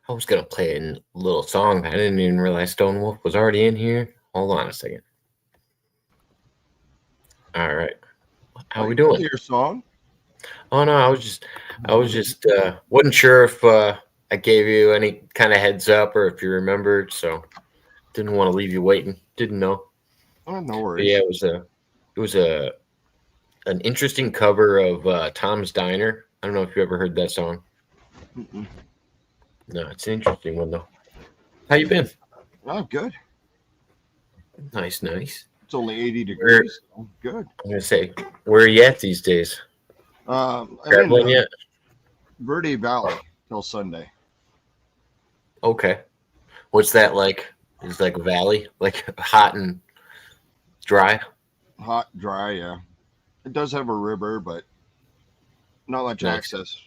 I was gonna play a little song. I didn't even realize Stone Wolf was already in here. Hold on a second. All right, how Oh, we you can doing? play your song? Oh no, I was just wasn't sure if I gave you any kind of heads up or if you remembered. So didn't want to leave you waiting. Didn't know. Oh, no But yeah, worries. it was an interesting cover of Tom's Diner. I don't know if you ever heard that song. Mm-mm. No, it's an interesting one though. How you been? Oh, good. Nice, nice. It's only 80 Where degrees. So good. I'm gonna say, where are you at these days? I'm in Traveling yet? Verde Valley till Sunday. Okay. What's that like? Is like a valley, like hot and dry, Hot, dry, yeah. It does have a river, but not much nice. access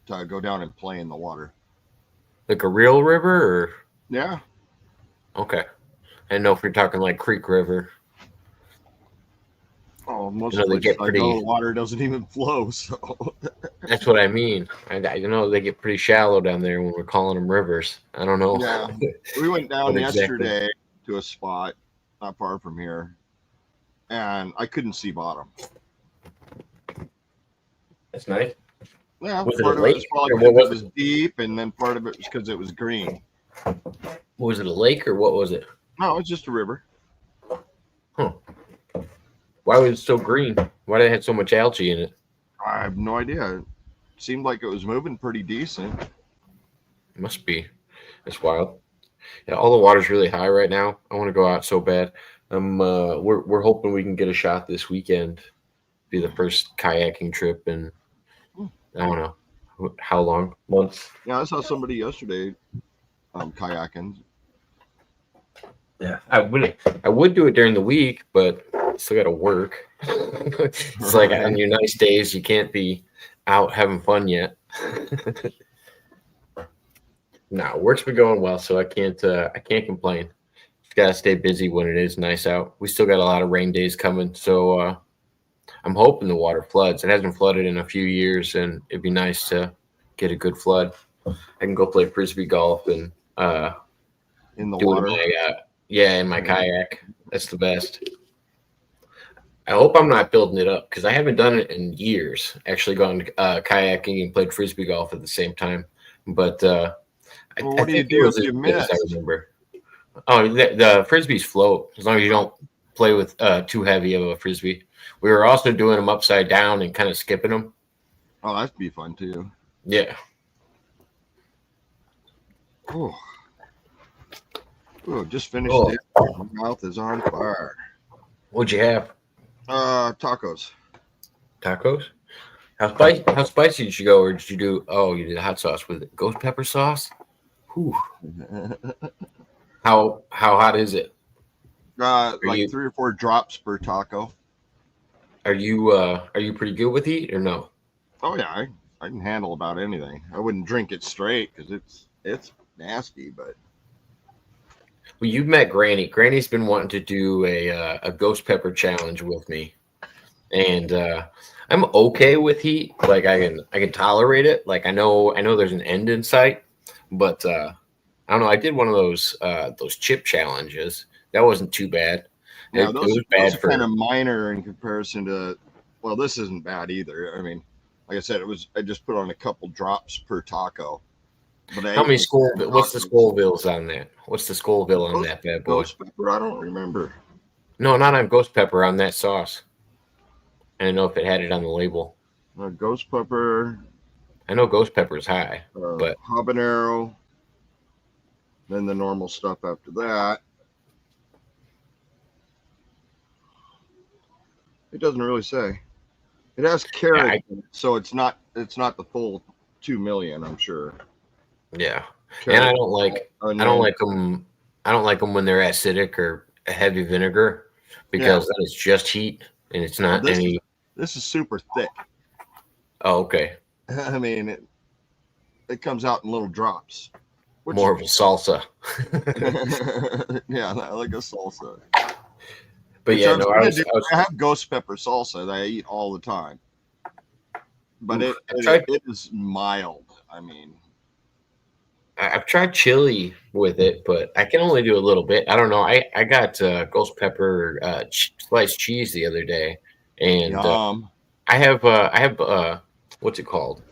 to go down and play in the water. Like a real river, or Yeah. okay. I don't know if you're talking like Creek River. Oh, You most know they places get I go, pretty. the water doesn't even flow. So, That's what I mean. I know they get pretty shallow down there when we're calling them rivers. I don't know yeah. We went down what exactly. yesterday to a spot not far from here, and I couldn't see bottom. That's nice. Yeah, Was it a part of it was lake probably or what because it was was it? deep, and then part of it was because it was green. Was it a lake or what was it? No, it's just a river. Huh. Why was it so green? Why did it have so much algae in it? I have no idea. It seemed like it was moving pretty decent. It must be. It's wild. Yeah, all the water's really high right now. I want to go out so bad. We're hoping we can get a shot this weekend. Be the first kayaking trip in I don't know how long, months. Yeah, I saw somebody yesterday kayaking. Yeah, I would do it during the week, but still got to work. It's like on Right. your nice days, you can't be out having fun yet. No, work's been going well, so I can't complain. Just gotta stay busy when it is nice out. We still got a lot of rain days coming, so I'm hoping the water floods. It hasn't flooded in a few years, and it'd be nice to get a good flood. I can go play frisbee golf and In the do it in water. my yeah, in my kayak. That's the best. I hope I'm not building it up because I haven't done it in years. Actually, gone kayaking and played frisbee golf at the same time, but I, Well, I what do you think it do was if as you good as I miss? remember. Oh, the frisbees float as long as you Oh, don't play with too heavy of a frisbee. We were also doing them upside down and kind of skipping them. oh, that'd be fun too. Yeah. Oh, oh, just finished Oh, dinner. My mouth is on fire. what'd you have? Tacos. Tacos? How spicy did you go, or did you do? Oh, you did hot sauce with it. Ghost pepper sauce. Whew. How hot is it? Are Like you 3 or 4 drops per taco. are you pretty good with heat or no? Oh yeah, I can handle about anything. I wouldn't drink it straight because it's nasty, but Well, you've met Granny. Granny's been wanting to do a ghost pepper challenge with me, and I'm okay with heat. Like I can tolerate it. Like I know there's an end in sight, but I don't know. I did one of those chip challenges. That wasn't too bad. yeah, It was those bad are kind for. of minor in comparison to. Well, this isn't bad either. I mean, like I said, I just put on a couple drops per taco, but I How ate many like Scoville? What's the 4 tacos. Scoville's on that? What's the Scoville on Ghost, that bad boy? ghost pepper? I don't remember. No, not on ghost pepper on that sauce. I don't know if it had it on the label. Ghost pepper, I know ghost pepper is high, but habanero, then the normal stuff after that. It doesn't really say. It has yeah, carrot, in it, so it's not the full 2 million. I'm sure yeah. And I carrot, don't like I don't onion. like them. I don't like them when they're acidic or a heavy vinegar Yeah. because then it's just heat and it's Oh, not any. this is super thick. Oh, okay, I mean, it comes out in little drops, which is more of a salsa. yeah, like a salsa. But Which yeah, I was no, I gonna was do. I was. I have ghost pepper salsa that I eat all the time, but Oof, it is mild. I mean, I I've tried chili with it, but I can only do a little bit. I don't know. I got ghost pepper sliced cheese the other day, and Yum. I have what's it called?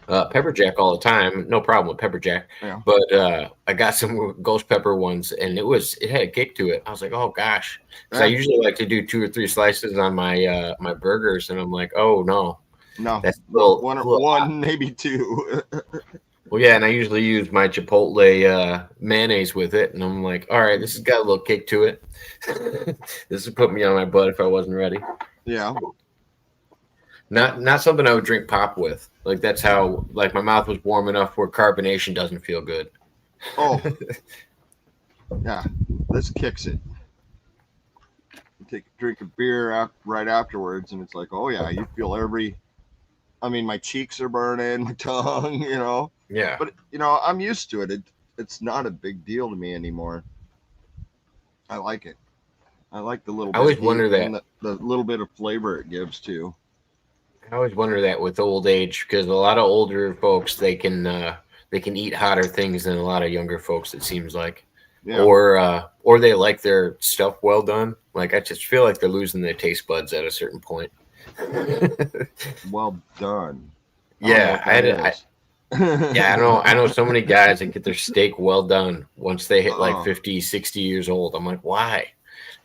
Pepper jack all the time. No problem with pepper jack. Yeah. But I got some ghost pepper ones, and it had a kick to it. I was like, oh gosh, because I Yeah. usually like to do 2 or 3 slices on my my burgers, and I'm like, oh no, No, that's a little, one, maybe two. well, yeah, and I usually use my Chipotle mayonnaise with it, and I'm like, all right, this has got a little kick to it. This would put me on my butt if I wasn't ready. Yeah. Not something I would drink pop with. Like that's how like my mouth was warm enough where carbonation doesn't feel good. Oh, yeah. This kicks it. You take a drink of beer right afterwards, and it's like, oh yeah, you feel every. I mean, my cheeks are burning, my tongue, Yeah. But I'm used to it. It's not a big deal to me anymore. I like it. I like the little I bit always of wonder heat that. and the little bit of flavor it gives too. I always wonder that with old age because a lot of older folks they can eat hotter things than a lot of younger folks. It seems like, Yeah. or they like their stuff well done. Like I just feel like they're losing their taste buds at a certain point. Well done. Yeah, Yeah, I know so many guys that get their steak well done once they hit like Oh. 50, 60 years old. I'm like, why?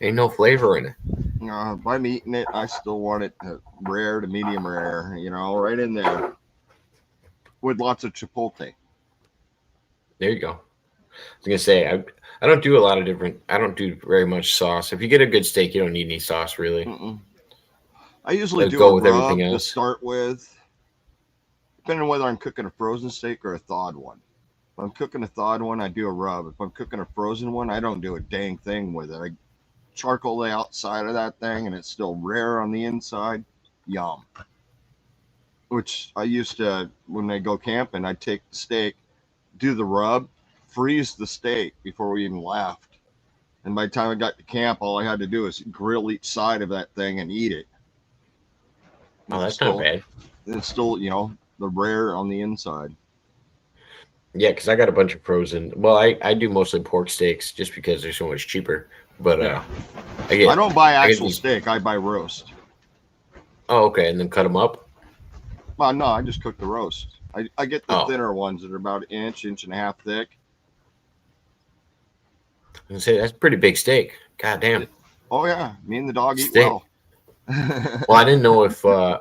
Ain't no flavor in it. If I'm eating it, I still want it rare to medium rare, right in there with lots of chipotle. There you go. I was gonna say I don't do a lot of different. I don't do very much sauce. If you get a good steak, you don't need any sauce really. Mm-mm. I usually do Go a with rub everything to else. start with, depending on whether I'm cooking a frozen steak or a thawed one. If I'm cooking a thawed one, I do a rub. If I'm cooking a frozen one, I don't do a dang thing with it. I charcoal the outside of that thing, and it's still rare on the inside. Yum. Which I used to, when I go camping, I'd take the steak, do the rub, freeze the steak before we even left. And by the time I got to camp, all I had to do was grill each side of that thing and eat it. Oh, that's not bad. It's still, the rare on the inside. Yeah, because I got a bunch of frozen. Well, I do mostly pork steaks just because they're so much cheaper. But Yeah. I I don't buy I get actual these- steak. I buy roast. Oh, okay, and then cut them up. Well, no, I just cook the roast. I get the Oh. thinner ones that are about an inch and a half thick. And say that's a pretty big steak. God damn. Oh yeah, me and the dog eat Steak. well. Well, I didn't know if I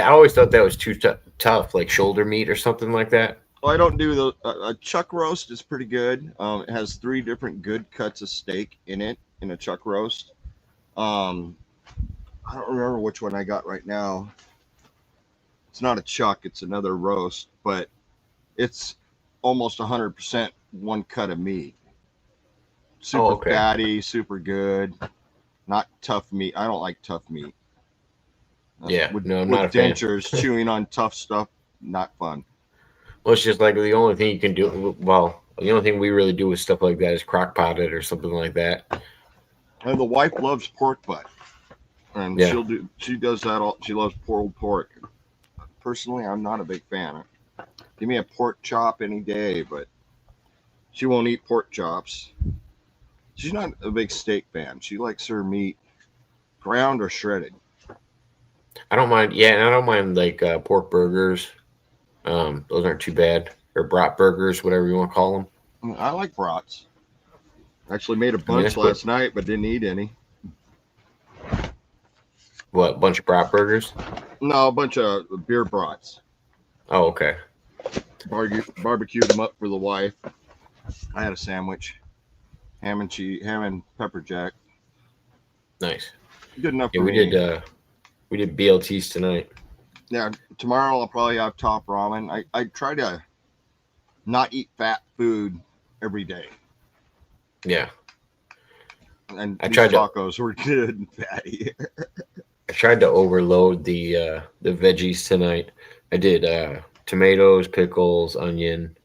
always thought that was too tough, like shoulder meat or something like that. Well, I don't do the a chuck roast is pretty good. It has 3 different good cuts of steak in it in a chuck roast. I don't remember which one I got right now. It's not a chuck; it's another roast, but it's almost 100% one cut of meat. Super okay. fatty, super good. Not tough meat. I don't like tough meat. Yeah, with, no, I'm with not a fan. dentures, chewing on tough stuff, not fun. Well, it's just like the only thing you can do. Well, the only thing we really do with stuff like that is crock pot it or something like that. And the wife loves pork butt, and Yeah. she does that all. She loves pulled pork. Personally, I'm not a big fan. Give me a pork chop any day, but she won't eat pork chops. She's not a big steak fan. She likes her meat ground or shredded. I don't mind. Yeah, and I don't mind like pork burgers. Those aren't too bad. Or brat burgers, whatever you want to call them. I like brats. Actually made a bunch last night, but didn't eat any. What, a bunch of brat burgers? No, a bunch of beer brats. Oh, okay. Barbecued them up for the wife. I had a sandwich, ham and pepper jack. Nice. Good enough Yeah, for me. We did BLTs tonight. Yeah, tomorrow I'll probably have top ramen. I try to not eat fat food every day. Yeah. And I these tried to- tacos were good and fatty. I tried to overload the veggies tonight. I did tomatoes, pickles, onion,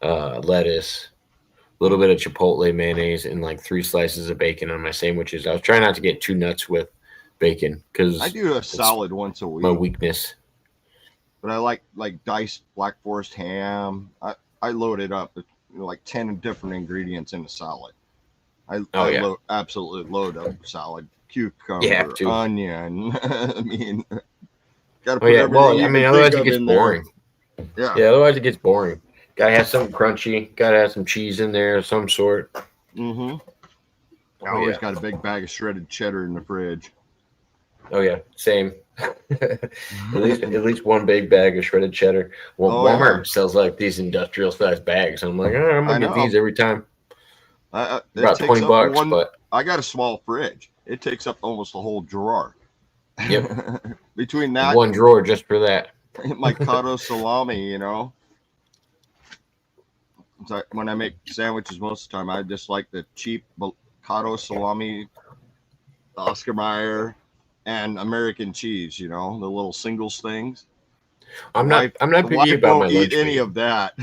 lettuce, a little bit of chipotle mayonnaise, and like 3 slices of bacon on my sandwiches. I was trying not to get too nuts with bacon because I do a salad once a week. my weakness. But I like diced Black Forest ham. I load it up. like 10 different ingredients in a salad. I absolutely load up salad, cucumber, onion. I mean, got to put everything you can otherwise think it gets in boring. There. Yeah, otherwise it gets boring. Gotta have something crunchy. Gotta have some cheese in there of some sort. Mm-hmm. I always got a big bag of shredded cheddar in the fridge. Oh yeah, same. at least one big bag of shredded cheddar. Well, Walmart sells like these industrial sized bags. I'm like, I'm gonna get these every time. About $20, but I got a small fridge. It takes up almost a whole drawer. Yep. Between that, one drawer just for that. My cotto salami, you know. So when I make sandwiches, most of the time I just like the cheap cotto salami, Oscar Mayer, and American cheese. You know, the little singles things. I'm not picky about my lunch meat. Any of that.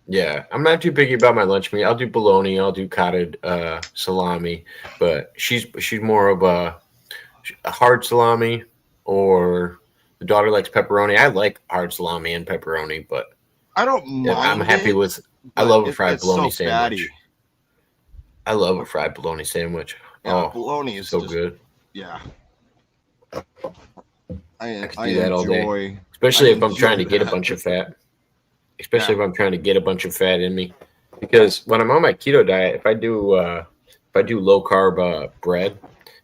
Yeah, I'm not too picky about my lunch meat. I'll do bologna, I'll do cotted salami, but she's more of a hard salami, or the daughter likes pepperoni. I like hard salami and pepperoni, but I don't mind. I'm happy with. I love a fried bologna sandwich. Fatty. I love a fried bologna sandwich. Yeah, bologna is so good. Yeah. I can do that all day, especially if I'm trying to get a bunch of fat. Especially if I'm trying to get a bunch of fat in me, because when I'm on my keto diet, if I do low carb bread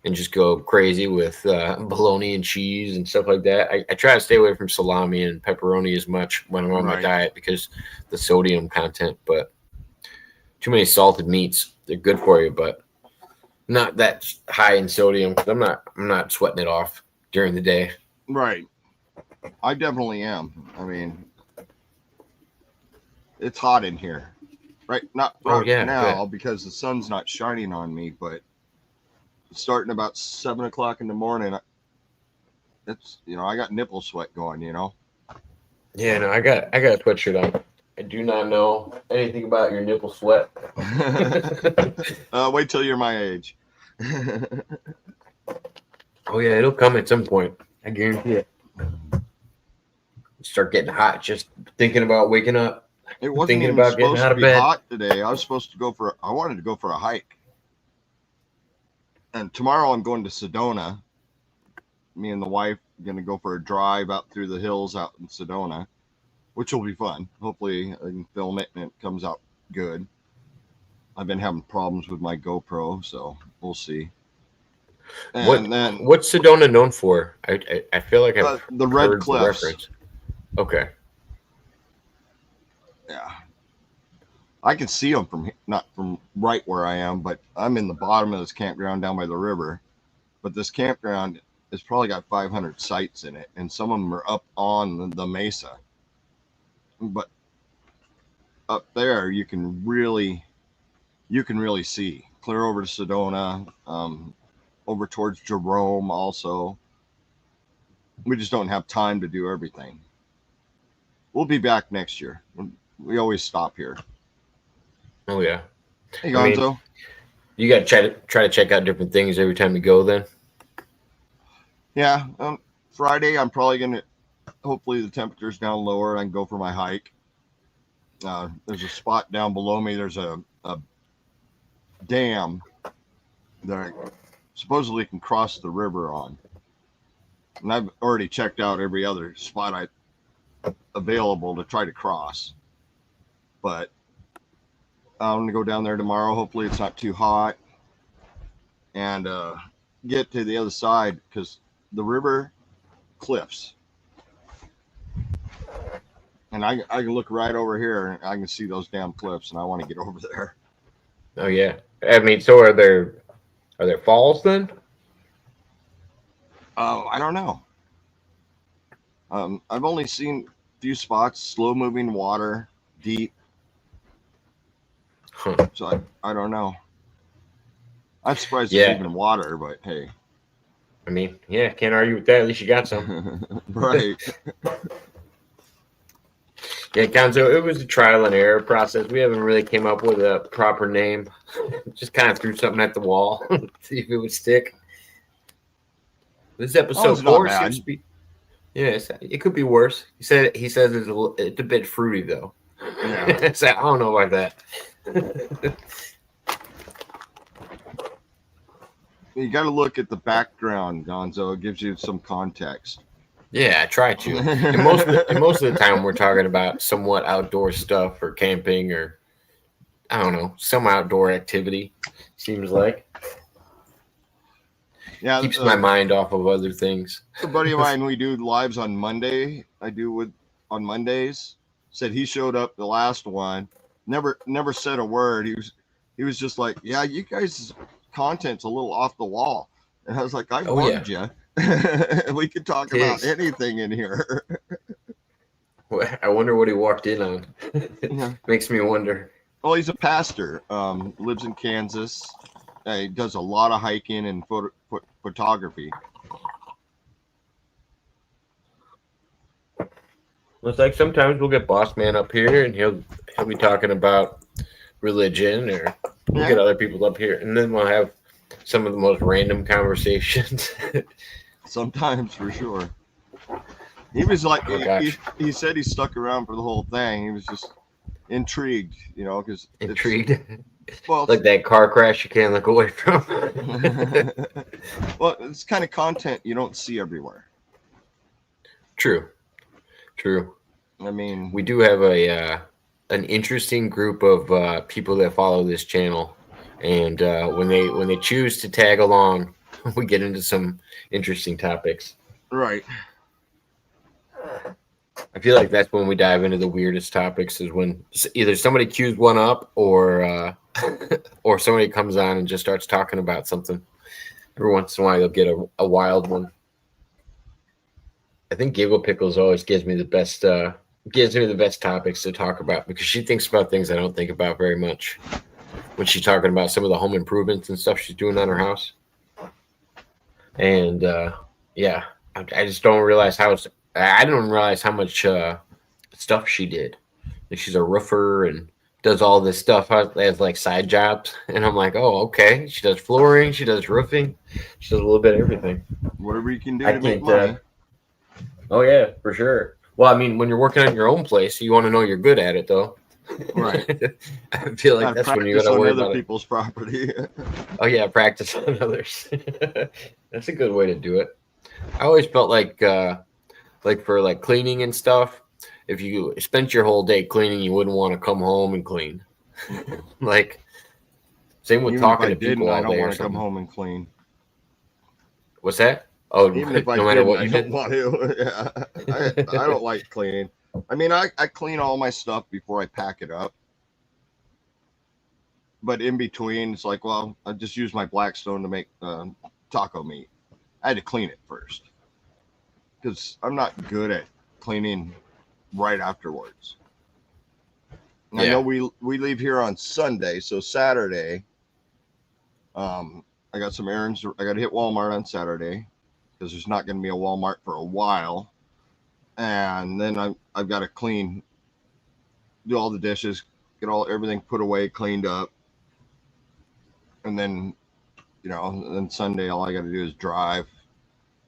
and just go crazy with bologna and cheese and stuff like that, I try to stay away from salami and pepperoni as much when I'm on my diet because the sodium content. But too many salted meats, they're good for you, but not that high in sodium. I'm not sweating it off during the day. Right. I definitely am. I mean, it's hot in here. Right. Not now because the sun's not shining on me, but starting about 7 o'clock in the morning, it's, I got nipple sweat going, Yeah, no, I got a sweatshirt on. I do not know anything about your nipple sweat. Wait till you're my age. Oh yeah, it'll come at some point. I guarantee it. Start getting hot just thinking about waking up. It wasn't even supposed to be hot today. I wanted to go for a hike. And tomorrow I'm going to Sedona. Me and the wife are going to go for a drive out through the hills out in Sedona, which will be fun. Hopefully I can film it and it comes out good. I've been having problems with my GoPro, so we'll see. And what's Sedona known for? I feel like I've the Red Cliffs. The reference. Okay. Yeah. I can see them not from right where I am, but I'm in the bottom of this campground down by the river. But this campground has probably got 500 sites in it, and some of them are up on the mesa. But up there, you can really see clear over to Sedona, over towards Jerome also. We just don't have time to do everything. We'll be back next year. We always stop here. Oh yeah. Hey, Gonzo. You got to try to check out different things every time you go. Then. Yeah. Friday, I'm probably gonna. Hopefully, the temperature's down lower. I can go for my hike. There's a spot down below me. There's a dam that I supposedly can cross the river on, and I've already checked out every other spot available to try to cross. But I'm gonna go down there tomorrow. Hopefully, it's not too hot, and get to the other side because the river cliffs. And I can look right over here and I can see those damn cliffs, and I want to get over there. Oh yeah, I mean, so are there falls then? I don't know. I've only seen a few spots, slow moving water, deep. Huh. So I don't know. I'm surprised there's even water, but hey. I mean, yeah, can't argue with that. At least you got some. Right. Yeah, Gonzo, it was a trial and error process. We haven't really came up with a proper name. Just kind of threw something at the wall, see if it would stick. This episode 4 seems to be. Yes, it could be worse. He says it's a bit fruity though. Yeah. So, I don't know about that. You got to look at the background, Gonzo. It gives you some context. Yeah, I try to. And most of the time, we're talking about somewhat outdoor stuff or camping or I don't know, some outdoor activity. Seems like Yeah, keeps my mind off of other things. a buddy of mine, we do lives on Monday. I do with on Mondays. Said he showed up the last one, never said a word. He was just like, yeah, you guys' content's a little off the wall, and I was like, I Oh yeah, warned you. We could talk it about is. anything in here. I wonder what he walked in on. Yeah. Makes me wonder. Well, he's a pastor. Lives in Kansas. He does a lot of hiking and photography. It's like sometimes we'll get Boss Man up here and he'll be talking about religion, or we'll get other people up here, and then we'll have some of the most random conversations. Sometimes, for sure. He was like, Oh, he said he stuck around for the whole thing. He was just intrigued, because intrigued. Well, like that car crash you can't look away from. well, it's kind of content you don't see everywhere. True. I mean, we do have an interesting group of people that follow this channel, and when they choose to tag along, we get into some interesting topics. Right. I feel like that's when we dive into the weirdest topics, is when either somebody cues one up or or somebody comes on and just starts talking about something. Every once in a while, you'll get a wild one. I think Giggle Pickles always gives me the best topics to talk about, because she thinks about things I don't think about very much when she's talking about some of the home improvements and stuff she's doing on her house. And yeah, I just don't realize I didn't realize how much stuff she did. Like, she's a roofer and does all this stuff as like side jobs, and I'm like, oh, okay. She does flooring, she does roofing, she does a little bit of everything. Whatever you can do I to make can't. money. Oh yeah, for sure. Well, I mean, when you're working on your own place, you want to know you're good at it, though. Right. I feel like that's when you got to worry about other people's property. Oh yeah, practice on others. That's a good way to do it. I always felt like for like cleaning and stuff, if you spent your whole day cleaning, you wouldn't want to come home and clean. Like, same with Even talking if I to people didn't, all I don't day or want to come something. home and clean. What's that? Oh, Even if I no matter didn't, what I you don't did. want to. Yeah. I don't like cleaning. I mean, I clean all my stuff before I pack it up. But in between, it's like, well, I just use my Blackstone to make taco meat. I had to clean it first because I'm not good at cleaning right afterwards. Yeah. I know we leave here on Sunday, so Saturday, I got some errands. I got to hit Walmart on Saturday because there's not going to be a Walmart for a while, and then I've got to do all the dishes, get everything put away, cleaned up, and then then Sunday all I got to do is drive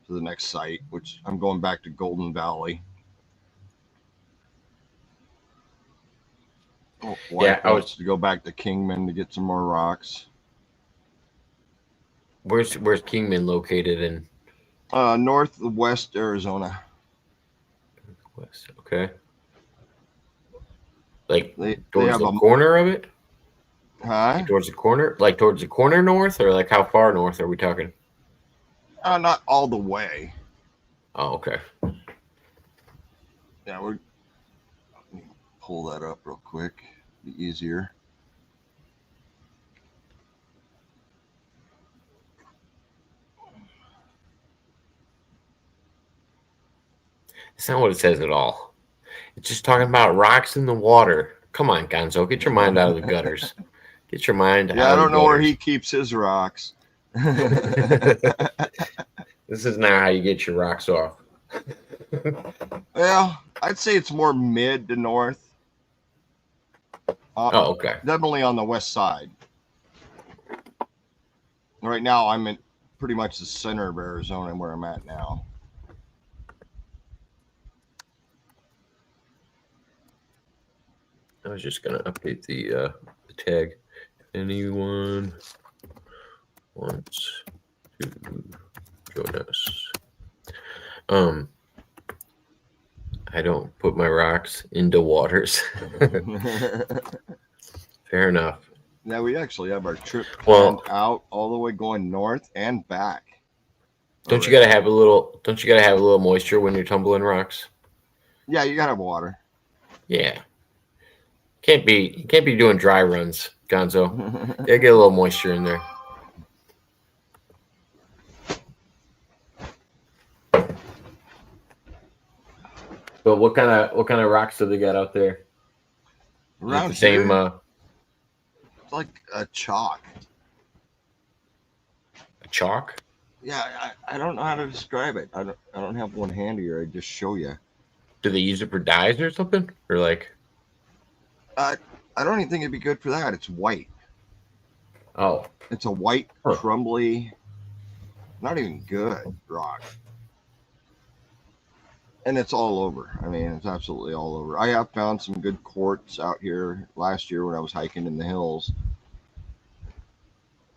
to the next site, which I'm going back to Golden Valley. Wife wants to go back to Kingman to get some more rocks. Where's Kingman located in? Northwest Arizona. West. Okay. Like towards the corner of it? Huh? Like towards the corner? Like towards the corner north, or like how far north are we talking? Not all the way. Oh, okay. Yeah, let me pull that up real quick. Be easier. It's not what it says at all. It's just talking about rocks in the water. Come on, Gonzo, get your mind out of the gutters. Get your mind out of the gutters. Yeah, I don't know where he keeps his rocks. This is not how you get your rocks off. Well, I'd say it's more mid to north. Oh, okay. Definitely on the west side. Right now, I'm in pretty much the center of Arizona where I'm at now. I was just gonna update the tag. Anyone wants to join us? I don't put my rocks into waters. Fair enough. Now we actually have our trip planned out all the way going north and back. Don't you gotta have a little? Don't you gotta have a little moisture when you're tumbling rocks? Yeah, you gotta have water. Yeah. You can't be doing dry runs, Gonzo. Yeah, get a little moisture in there. But what kind of rocks do they got out there? Around the same. It's like a chalk. A chalk? Yeah, I don't know how to describe it. I don't have one handy here. I just show you. Do they use it for dyes or something, or like? I don't even think it'd be good for that. It's white. Oh. It's a white, crumbly, not even good rock. And it's all over. I mean, it's absolutely all over. I have found some good quartz out here last year when I was hiking in the hills.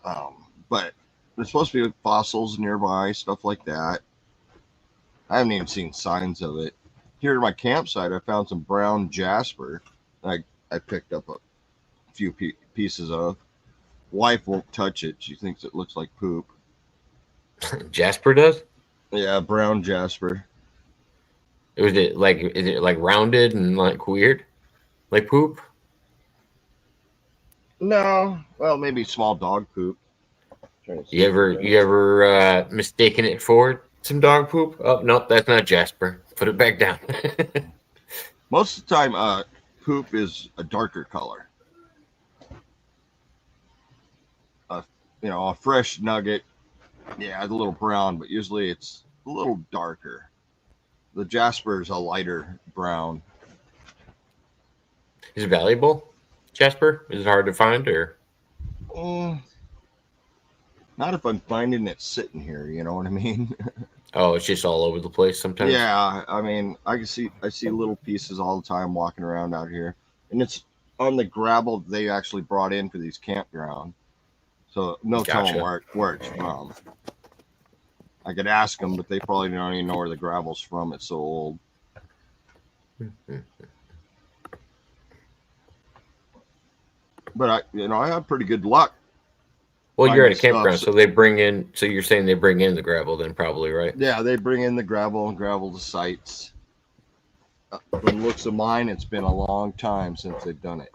But there's supposed to be fossils nearby, stuff like that. I haven't even seen signs of it. Here at my campsite, I found some brown jasper. I picked up a few pieces of. Wife won't touch it. She thinks it looks like poop. Jasper does? Yeah, brown jasper. Is it like rounded and like weird? Like poop? No. Well, maybe small dog poop. You ever mistaken it for some dog poop? Oh, no, that's not Jasper. Put it back down. Most of the time, poop is a darker color. A fresh nugget, yeah, it's a little brown, but usually it's a little darker. The jasper is a lighter brown. Is it valuable, Jasper? Is it hard to find, or? Not if I'm finding it sitting here. You know what I mean? Oh, it's just all over the place sometimes. Yeah, I mean, I see little pieces all the time walking around out here, and it's on the gravel they actually brought in for these campground. So no telling where it's from. I could ask them, but they probably don't even know where the gravel's from. It's so old. But I have pretty good luck. Well, you're at a campground, so they bring in. So you're saying they bring in the gravel, then probably, right? Yeah, they bring in the gravel and gravel the sites. From the looks of mine, it's been a long time since they've done it.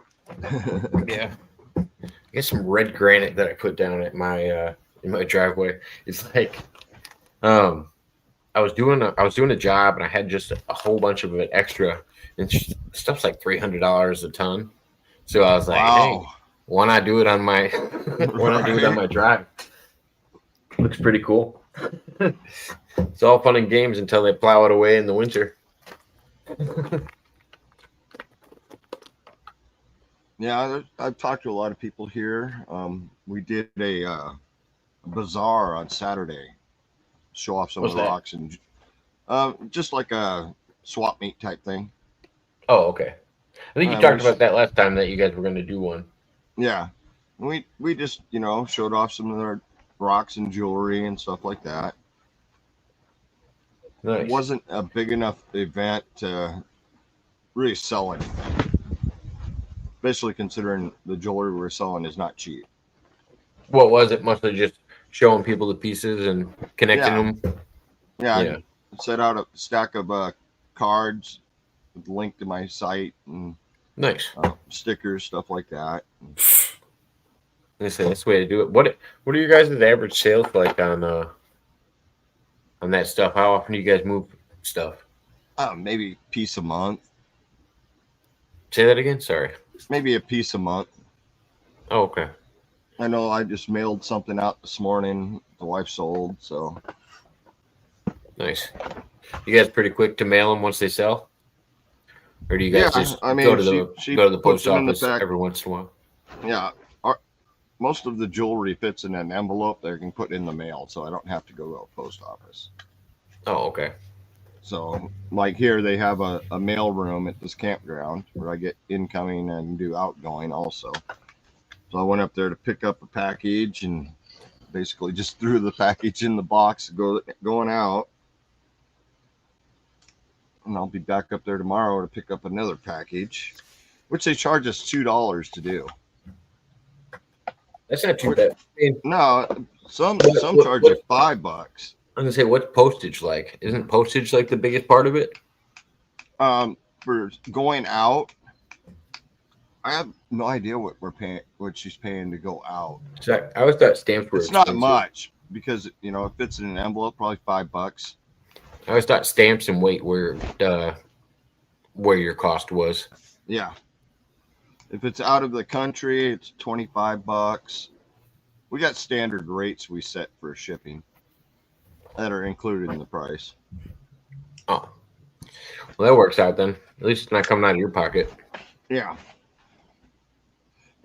Yeah. I got some red granite that I put down at my in my driveway. It's like, I was doing a job and I had just a whole bunch of it extra, and stuff's like $300 a ton. So I was like, wow. Hey, why not do it on my drive? Looks pretty cool. It's all fun and games until they plow it away in the winter. Yeah, I've talked to a lot of people here. We did a bazaar on Saturday, show off some of the rocks, and just like a swap meet type thing. Oh, okay. I think you talked about that last time that you guys were going to do one. Yeah, we just showed off some of their rocks and jewelry and stuff like that. Nice. It wasn't a big enough event to really sell anything. Especially considering the jewelry we're selling is not cheap. What was it? Mostly just showing people the pieces and connecting them? Yeah. I set out a stack of cards with a link to my site and nice stickers, stuff like that. That's the way to do it. What are your guys' average sales like on that stuff? How often do you guys move stuff? Maybe a piece a month. Say that again? Sorry. Maybe a piece a month. Oh, okay. I know I just mailed something out this morning. The wife sold, so. Nice. You guys pretty quick to mail them once they sell? Or do you guys just go to the post office every once in a while? Yeah. Most of the jewelry fits in an envelope that I can put in the mail, so I don't have to go to a post office. Oh, okay. So, like here, they have a mail room at this campground where I get incoming and do outgoing also. So I went up there to pick up a package and basically just threw the package in the box going out. And I'll be back up there tomorrow to pick up another package, which they charge us $2 to do. That's not too bad. I mean, No, some charge you $5. I'm gonna say, what's postage like? Isn't postage like the biggest part of it? For going out, I have no idea what we're paying, what she's paying to go out. So I always thought stamps were It's expensive. not much because it fits in an envelope, probably $5. I always thought stamps and weight were where your cost was. Yeah. If it's out of the country, it's $25. We got standard rates we set for shipping that are included in the price. Oh, well, that works out then. At least it's not coming out of your pocket. Yeah.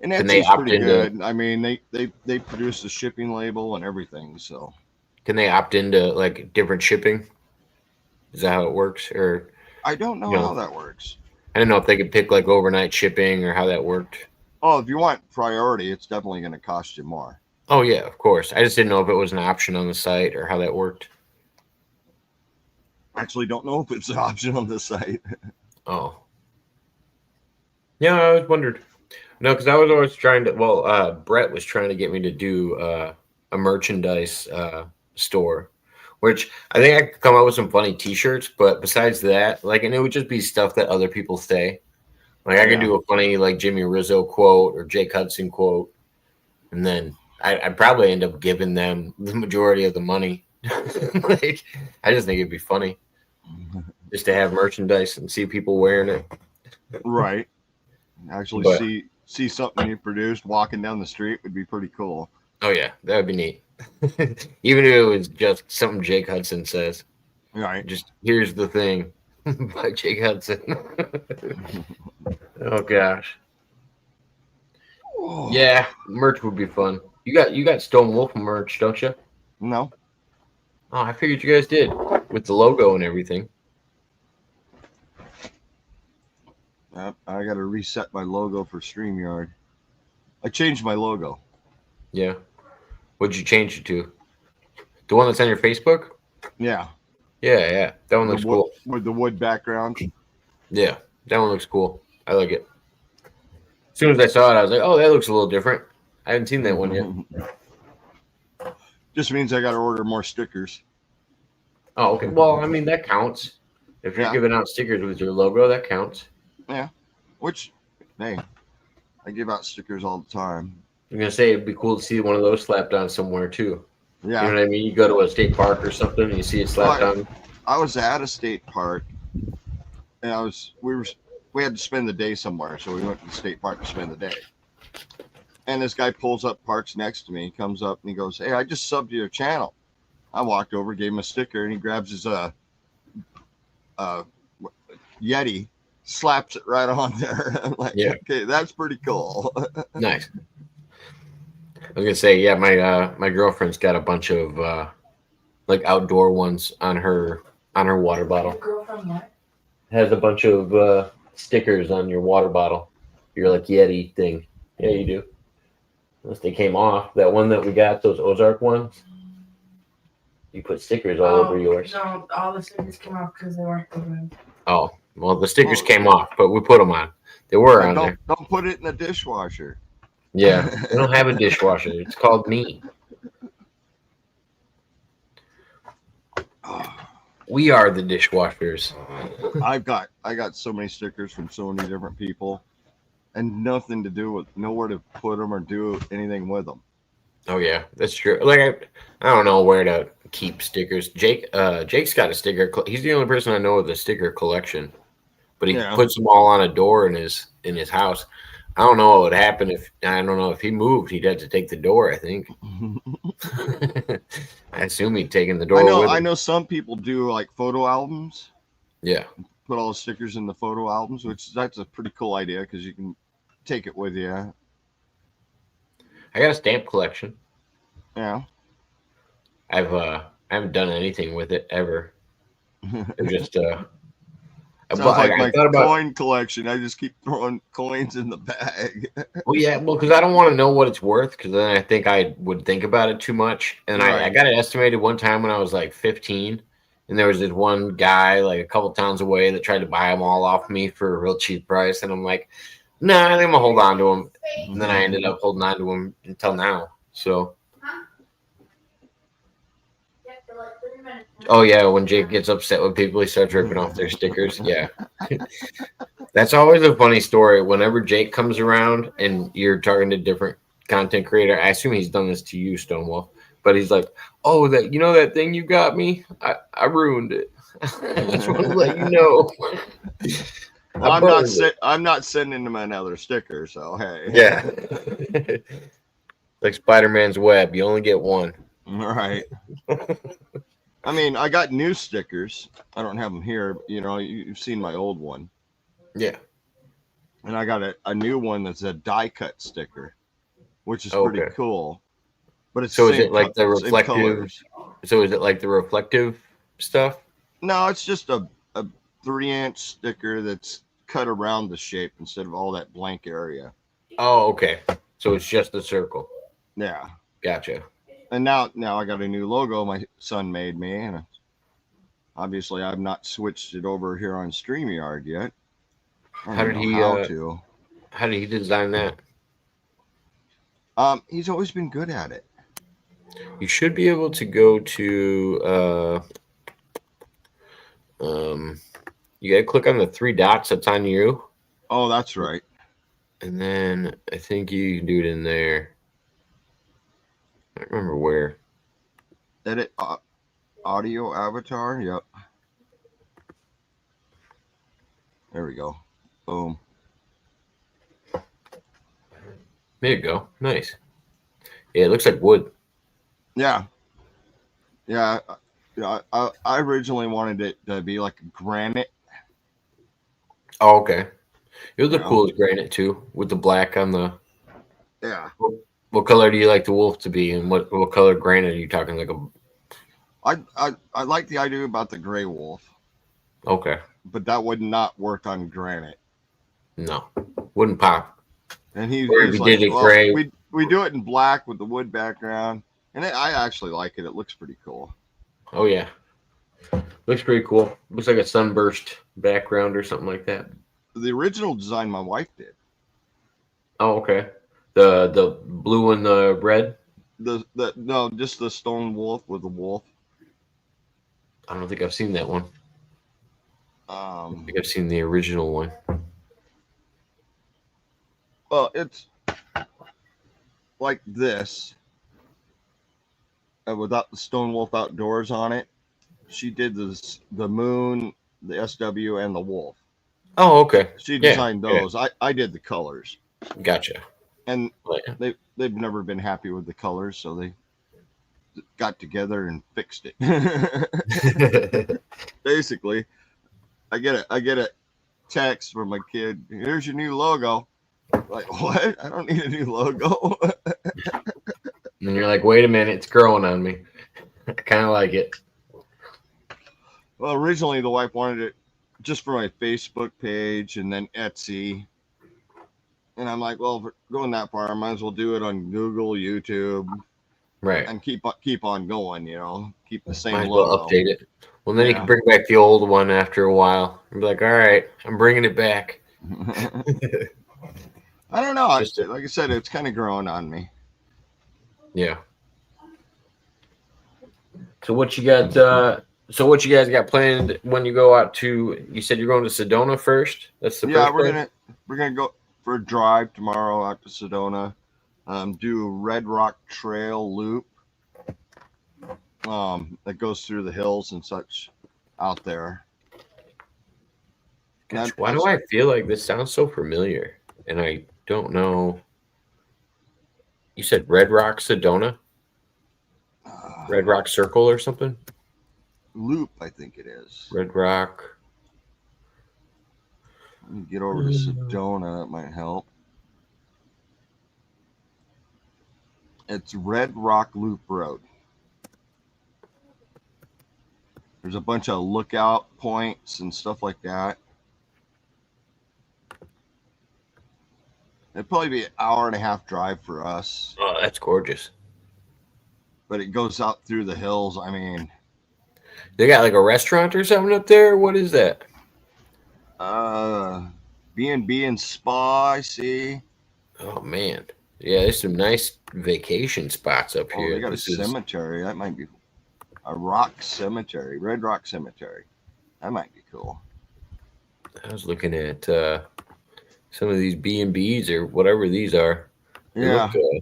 And Can they that's opt pretty into- good. I mean, they produce the shipping label and everything. So Can they opt into like different shipping? Is that how it works? Or I don't know how that works. I don't know if they could pick like overnight shipping or how that worked. Oh, if you want priority, it's definitely going to cost you more. Oh yeah, of course. I just didn't know if it was an option on the site or how that worked. Actually, don't know if it's an option on the site. Oh. Yeah, I always wondered. No, because I was always trying to. Well, Brett was trying to get me to do a merchandise store, which I think I could come up with some funny T-shirts. But besides that, like, and it would just be stuff that other people say. Like, I could do a funny like Jimmy Rizzo quote or Jake Hudson quote, and then I'd probably end up giving them the majority of the money. Like, I just think it'd be funny just to have merchandise and see people wearing it. Right. Actually, But- see something you produced walking down the street would be pretty cool. Oh yeah, that would be neat. Even if it was just something Jake Hudson says. Right. Just here's the thing by Jake Hudson. Oh gosh. Oh. Yeah, merch would be fun. You got Stone Wolf merch, don't you? No. Oh, I figured you guys did with the logo and everything. I got to reset my logo for StreamYard. I changed my logo. Yeah. What'd you change it to? The one that's on your Facebook? Yeah. Yeah. That one looks cool. With the wood background. Yeah, that one looks cool. I like it. As soon as I saw it, I was like, oh, that looks a little different. I haven't seen that one yet. Just means I got to order more stickers. Oh, okay. Well, I mean, that counts. If you're Yeah. giving out stickers with your logo, that counts. Which, hey, I give out stickers all the time. I'm going to say it'd be cool to see one of those slapped on somewhere, too. Yeah. You know what I mean? You go to a state park or something and you see it slapped Right. on. I was at a state park, and we had to spend the day somewhere, so we went to the state park to spend the day. And this guy pulls up, parks next to me. He comes up and he goes, "Hey, I just subbed to your channel." I walked over, gave him a sticker, and he grabs his Yeti, slaps it right on there. I'm like, Yeah. okay, that's pretty cool. Nice. I was going to say, yeah, my girlfriend's got a bunch of like outdoor ones on her water bottle. Girlfriend what? Has a bunch of stickers on your water bottle. Your like Yeti thing. Yeah, you do. Unless they came off. That one that we got, those Ozark ones. You put stickers all over yours. No, all the stickers came off because they weren't good. Oh, well, the stickers came off, but we put them on. They were on there. Don't put it in the dishwasher. Yeah, we don't have a dishwasher. It's called me. We are the dishwashers. I got so many stickers from so many different people, and nothing to do with nowhere to put them or do anything with them. Oh yeah, that's true. Like I don't know where to keep stickers. Jake's got a sticker. He's the only person I know with a sticker collection, but he puts them all on a door in his house. I don't know what would happen if he moved. He'd have to take the door. I think. I assume he'd taken the door. with him. I know some people do like photo albums. Yeah. Put all the stickers in the photo albums, that's a pretty cool idea because you can take it with you. I got a stamp collection. Yeah. I haven't done anything with it ever. It was just Sounds but like I my thought about coin collection. I just keep throwing coins in the bag. because I don't want to know what it's worth because then I think I would think about it too much. And I Right. got it estimated one time when I was like 15, and there was this one guy like a couple towns away that tried to buy them all off me for a real cheap price, and I'm like, nah, I think I'm gonna hold on to them. And then I ended up holding on to them until now. So. Oh yeah, when Jake gets upset with people, he starts ripping off their stickers. Yeah, that's always a funny story. Whenever Jake comes around and you're talking to different content creator, I assume he's done this to you, Stonewall. But he's like, "Oh, that thing you got me, I ruined it. I just want to let you know." Well, I burned it. I'm not sending him another sticker, so hey. Yeah, like Spider-Man's web, you only get one. All right. I mean, I got new stickers. I don't have them here. But, you've seen my old one. Yeah. And I got a new one that's a die cut sticker, which is Okay. pretty cool. But it's So same, is it like the same reflective? colors. So is it like the reflective stuff? No, it's just a 3-inch sticker that's cut around the shape instead of all that blank area. Oh, okay. So it's just the circle. Yeah. Gotcha. And now I got a new logo my son made me, and obviously I've not switched it over here on StreamYard yet. I How don't did know he? how to. How did he design that? He's always been good at it. You should be able to go to. You gotta click on the 3 dots that's on you, Oh, that's right. and then I think you can do it in there. I don't remember where. Edit audio avatar. Yep. There we go. Boom. There you go. Nice. Yeah, it looks like wood. Yeah. Yeah. I originally wanted it to be like granite. Oh, okay. It would You look know? cool as granite too, with the black on the. Yeah. What color do you like the wolf to be, and what color granite are you talking? Like a. I like the idea about the gray wolf, Okay. but that would not work on granite. No, wouldn't pop. And Or if he's you like, did it well, gray. we do it in black with the wood background, and I actually like it. It looks pretty cool. Oh yeah, looks pretty cool. Looks like a sunburst background or something like that. The original design my wife did. Oh okay. The blue and the red. No, just the stone wolf with the wolf. I don't think I've seen that one. I Um, think I've seen the original one. well, it's like this, without the stone wolf outdoors on it. She did the moon, the SW, and the wolf. Oh okay. She Yeah. designed those. I did the colors, Gotcha. and Oh, yeah. they've never been happy with the colors, so they got together and fixed it. Basically, I get a text from my kid. Here's your new logo. Like, what? I don't need a new logo. And you're like, wait a minute, it's growing on me. I kind of like it. Well, originally the wife wanted it just for my Facebook page and then Etsy. And I'm like, well, if we're going that far, I might as well do it on Google, YouTube, Right. and keep on going. Keep the same Might as well logo. update it. Well, then you Yeah. can bring back the old one after a while and be like, all right, I'm bringing it back. I don't know. Just Like I said, it's kind of growing on me. Yeah. So what you got? What you guys got planned when you go out to? You said you're going to Sedona first. That's the Yeah, first place? we're gonna go for a drive tomorrow out to Sedona. Do Red Rock Trail loop. That goes through the hills and such out there. Gosh, why do I feel like this sounds so familiar? And I don't know. You said Red Rock Sedona, Red Rock Circle or something. Loop, I think it is. Red Rock. Let me get over to Sedona. That might help. It's Red Rock Loop Road. There's a bunch of lookout points and stuff like that. It'd probably be an hour and a half drive for us. Oh, that's gorgeous. But it goes out through the hills. I mean, They got like a restaurant or something up there. What is that? B&B and spa, I see. Oh man, yeah, there's some nice vacation spots up Oh, here. they got a cemetery. That might be a rock cemetery, Red Rock Cemetery. That might be cool. I was looking at some of these B&Bs or whatever these are. They Yeah. look, see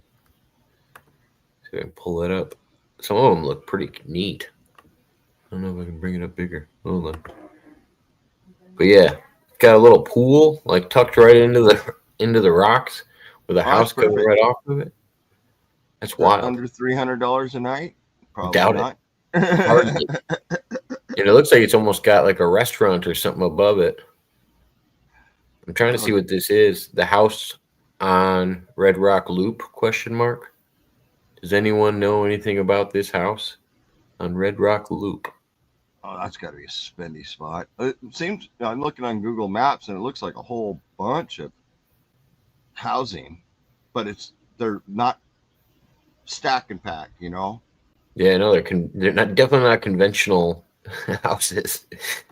if I can pull it up. Some of them look pretty neat. I don't know if I can bring it up bigger. Hold on. But yeah, got a little pool like tucked right into the rocks with a house coming perfect. right off of it. That's wild. Under $300 a night? Probably Doubt not. Hardly. And it looks like it's almost got like a restaurant or something above it. I'm trying to see what this is. The house on Red Rock Loop, question mark. Does anyone know anything about this house on Red Rock Loop? Oh, that's got to be a spendy spot. It seems, I'm looking on Google Maps and it looks like a whole bunch of housing, but they're not stack and pack, you know? Yeah, no, they're not definitely not conventional houses.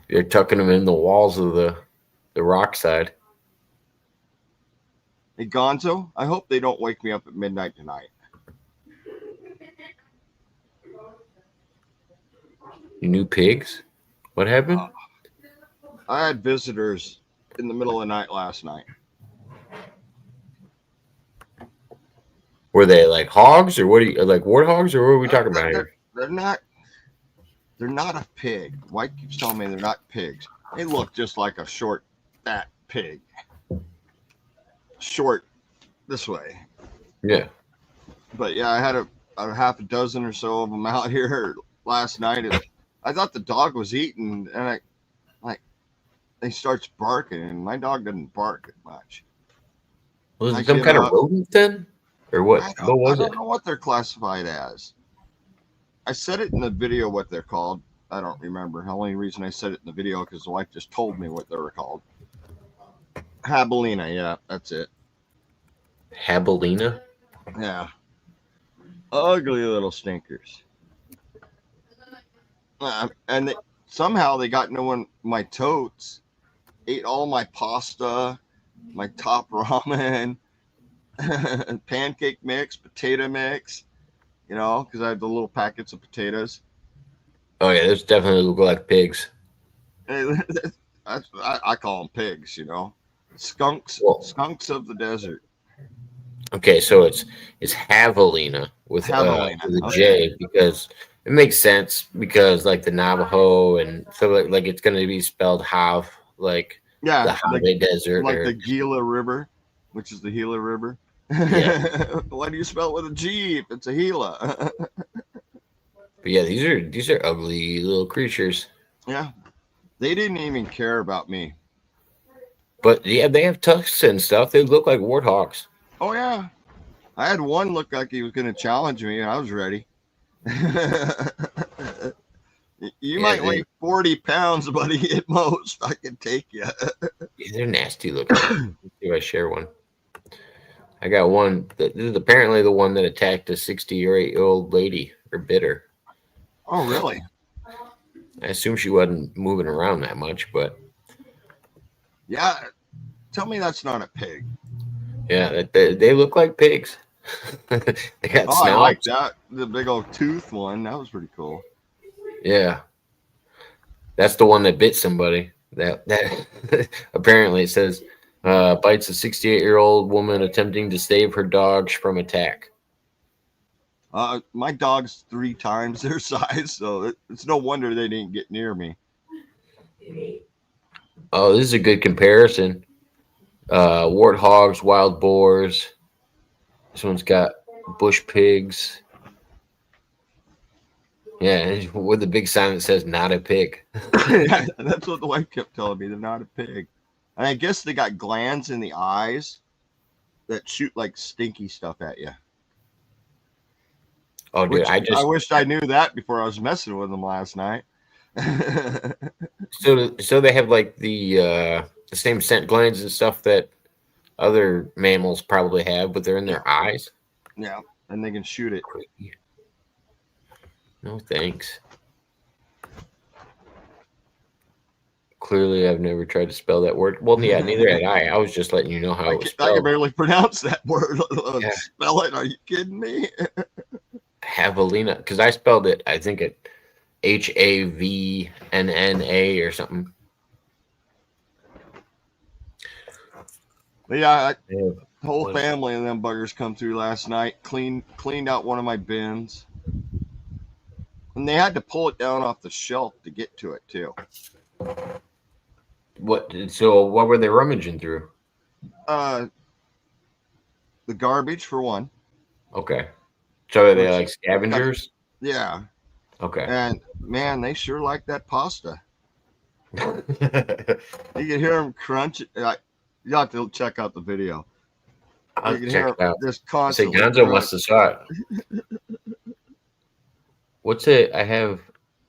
They're tucking them in the walls of the rock side. Hey, Gonzo, I hope they don't wake me up at midnight tonight. You knew pigs? What happened? I had visitors in the middle of the night last night. Were they like hogs or what? Like warthogs or what are we talking about here? They're not a pig. White keeps telling me they're not pigs. They look just like a short, fat pig. Short this way. Yeah. But yeah, I had a half a dozen or so of them out here last night. I thought the dog was eating, and he starts barking, and my dog doesn't bark much. Was it some kind of rodent then? Or what? What was it? I don't know what they're classified as. I said it in the video what they're called. I don't remember. The only reason I said it in the video because the wife just told me what they were called. Javelina, yeah, that's it. Javelina? Yeah. Ugly little stinkers. And somehow they got into my totes, ate all my pasta, my top ramen, pancake mix, potato mix, you know, because I had the little packets of potatoes. Oh yeah, those definitely look like pigs. I call them pigs, you know, skunks of the desert. Okay, so it's Javelina with a J because it makes sense because like the Navajo and so like it's going to be spelled Hav like the Have Desert like the Gila River, which is the Gila River. Yeah. Why do you spell it with a G if it's a Gila? But yeah, these are ugly little creatures. Yeah, they didn't even care about me. But yeah, they have tusks and stuff. They look like warthogs. Oh yeah, I had one look like he was going to challenge me, and I was ready. You might weigh 40 pounds, buddy, at most. I can take you. Yeah, they're nasty looking. Let's see if I share one. I got one. This is apparently the one that attacked a 68-year-old lady or bit her. Oh, really? I assume she wasn't moving around that much, but yeah. Tell me that's not a pig. Yeah, they look like pigs. They got snouts. I like that. The big old tooth one. That was pretty cool. Yeah. That's the one that bit somebody. That apparently it says bites a 68-year-old woman attempting to save her dogs from attack. My dog's 3 times their size, so it's no wonder they didn't get near me. Oh, this is a good comparison. Warthogs, wild boars. This one's got bush pigs. Yeah, with the big sign that says "not a pig." Yeah, that's what the wife kept telling me. They're not a pig. And I guess they got glands in the eyes that shoot like stinky stuff at you. Oh, dude, I wished I knew that before I was messing with them last night. So they have like the same scent glands and stuff that other mammals probably have, but they're in Yeah. their eyes. Yeah, and they can shoot it. No thanks. Clearly, I've never tried to spell that word. Well, yeah, neither had I. I was just letting you know how it was I can spelled. barely pronounce that word. Let alone Yeah. spell it. Are you kidding me? Javelina, because I spelled it. I think it Havnna or something. But yeah, Yeah. the whole Was- family of them buggers come through last night. Cleaned out one of my bins, and they had to pull it down off the shelf to get to it too. What? So what were they rummaging through? The garbage for one. Okay. So are they Which- like scavengers? Yeah, Okay. and man, they sure like that pasta. You can hear them crunch. You have to check out the video. I'll You can check hear it out. just Say constantly. Gonzo crunch. must have saw it. What's it? I have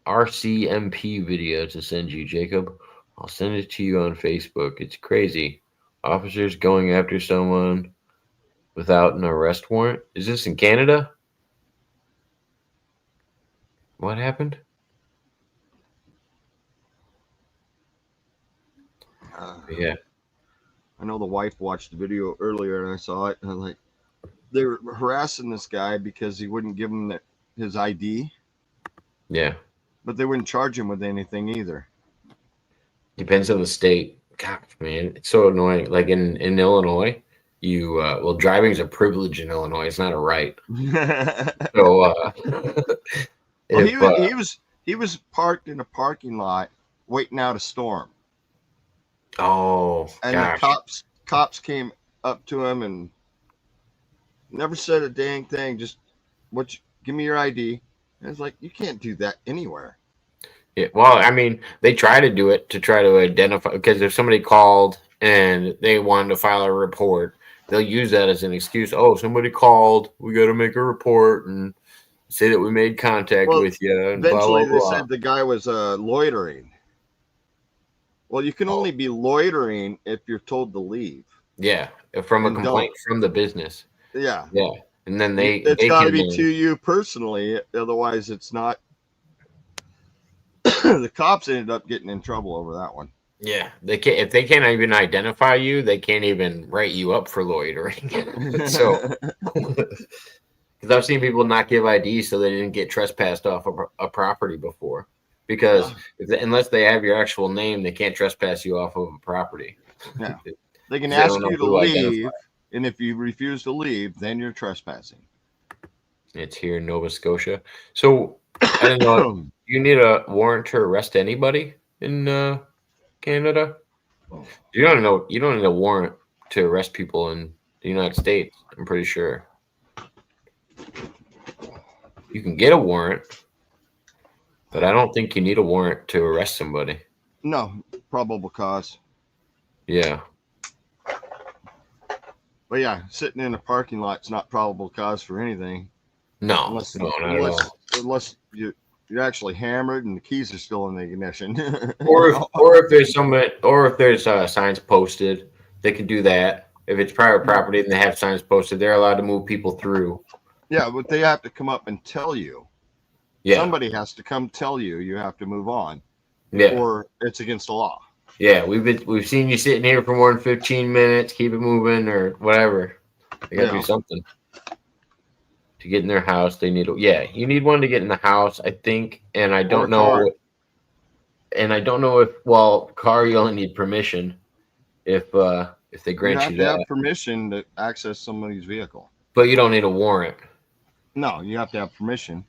RCMP video to send you, Jacob. I'll send it to you on Facebook. It's crazy. Officers going after someone without an arrest warrant. Is this in Canada? What happened? Yeah. I know the wife watched the video earlier, and I saw it, and I'm like, they were harassing this guy because he wouldn't give him his ID, Yeah. but they wouldn't charge him with anything either. Depends on the state. God, man, it's so annoying. Like in Illinois, you well, driving is a privilege in Illinois. It's not a right. So Well, if he was parked in a parking lot waiting out a storm, oh and gosh, the cops came up to him and never said a dang thing. Just give me your ID. And it's like, you can't do that anywhere. yeah. Well, I mean, they try to do it to try to identify because if somebody called and they wanted to file a report, they'll use that as an excuse. Oh, somebody called. We got to make a report and say that we made contact Well, with you. And blah, Eventually, blah, they blah. said the guy was loitering. Well, you can only be loitering if you're told to leave. Yeah, from a And complaint from the business. Yeah. Yeah, and then It's they got to can be to you personally, otherwise it's not. The cops ended up getting in trouble over that one. yeah, they can't if they can't even identify you, they can't even write you up for loitering. So, because I've seen people not give ID so they didn't get trespassed off a property before. Because unless they have your actual name, they can't trespass you off of a property. Yeah. They can They ask don't know you to who leave, and if you refuse to leave, then you're trespassing. It's here in Nova Scotia. So I don't know. You need a warrant to arrest anybody in Canada. You don't know. You don't need a warrant to arrest people in the United States. I'm pretty sure. You can get a warrant, but I don't think you need a warrant to arrest somebody. No, probable cause. Yeah. But yeah, sitting in a parking lot's not probable cause for anything. No, Unless you're actually hammered and the keys are still in the ignition. or if there's signs posted, they can do that. If it's private property and they have signs posted, they're allowed to move people through. Yeah, but they have to come up and tell you. Yeah. Somebody has to come tell you you have to move on. Yeah. Or it's against the law. Yeah, we've seen you sitting here for more than 15 minutes. Keep it moving or whatever. They gotta do something to get in their house. They need you need one to get in the house, I think. And I don't know. And I don't know if car you only need permission if they grant you that. You have permission to access somebody's vehicle. But you don't need a warrant. No, you have to have permission.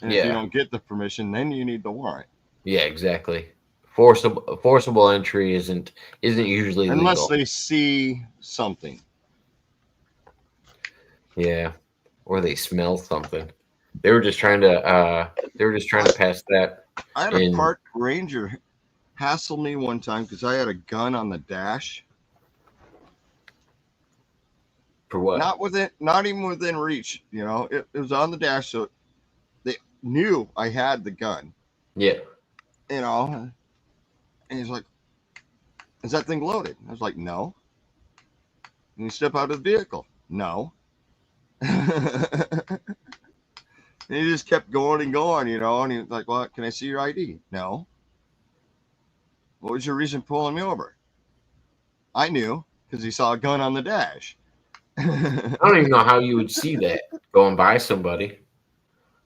And if you don't get the permission, then you need the warrant. Yeah, exactly. Forcible entry isn't usually unless legal. They see something. Yeah, or they smell something. They were just trying to pass that. I had a park ranger hassle me one time because I had a gun on the dash. For what? Not even within reach. You know, it was on the dash, so they knew I had the gun. Yeah. you know, and he's like, "Is that thing loaded?" I was like, "No." And you step out of the vehicle? No. And he just kept going and going, you know, and he was like, "Well, can I see your ID?" No. What was your reason for pulling me over? I knew because he saw a gun on the dash. I don't even know how you would see that going by somebody.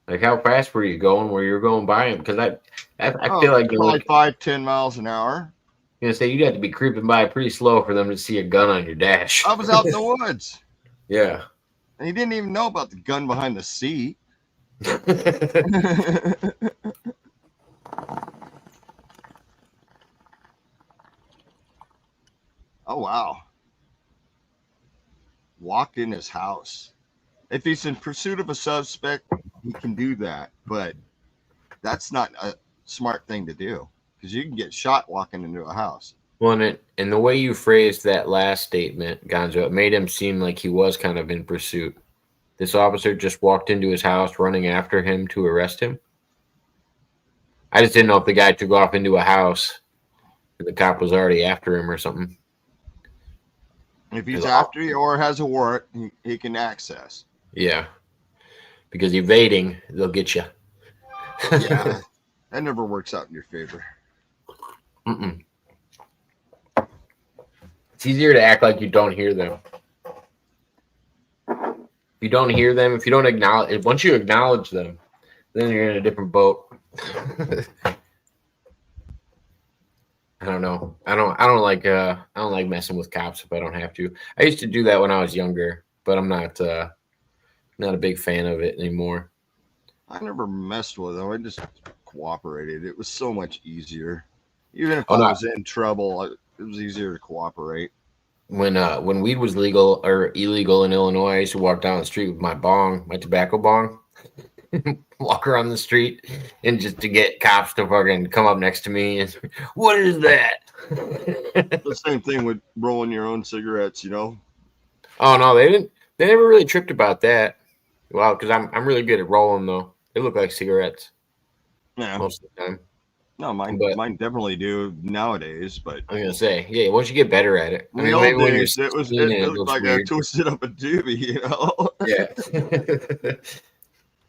Like, how fast were you going where you're going by him? Because I feel like you're probably like, 5-10 miles an hour. you know, say you'd have to be creeping by pretty slow for them to see a gun on your dash. I was out in the woods. Yeah. And he didn't even know about the gun behind the seat. Oh, wow. Walked in his house. If he's in pursuit of a suspect, he can do that. But that's not a smart thing to do because you can get shot walking into a house. Well, and the way you phrased that last statement, Gonzo, it made him seem like he was kind of in pursuit. This officer just walked into his house running after him to arrest him. I just didn't know if the guy took off into a house and the cop was already after him or something. If he's after you or has a warrant, he can access. Yeah. Because evading, they'll get you. Yeah. That never works out in your favor. Mm-mm. It's easier to act like you don't hear them. If you don't hear them, if you don't acknowledge, once you acknowledge them, then you're in a different boat. I don't know. I don't like messing with cops if I don't have to. I used to do that when I was younger, but I'm not a big fan of it anymore. I never messed with them. I just cooperated. It was so much easier. Even if I was in trouble, it was easier to cooperate. When weed was legal or illegal in Illinois, I used to walk down the street with my tobacco bong, walk around the street, and just to get cops to fucking come up next to me and, what is that? The same thing with rolling your own cigarettes, you know? Oh no, they didn't. They never really tripped about that. Well, because I'm really good at rolling though. They look like cigarettes. Yeah. Most of the time. No, mine definitely do nowadays, but I'm gonna say, yeah, once you get better at it. in the old days, it looked like I twisted up a doobie, you know? Yeah.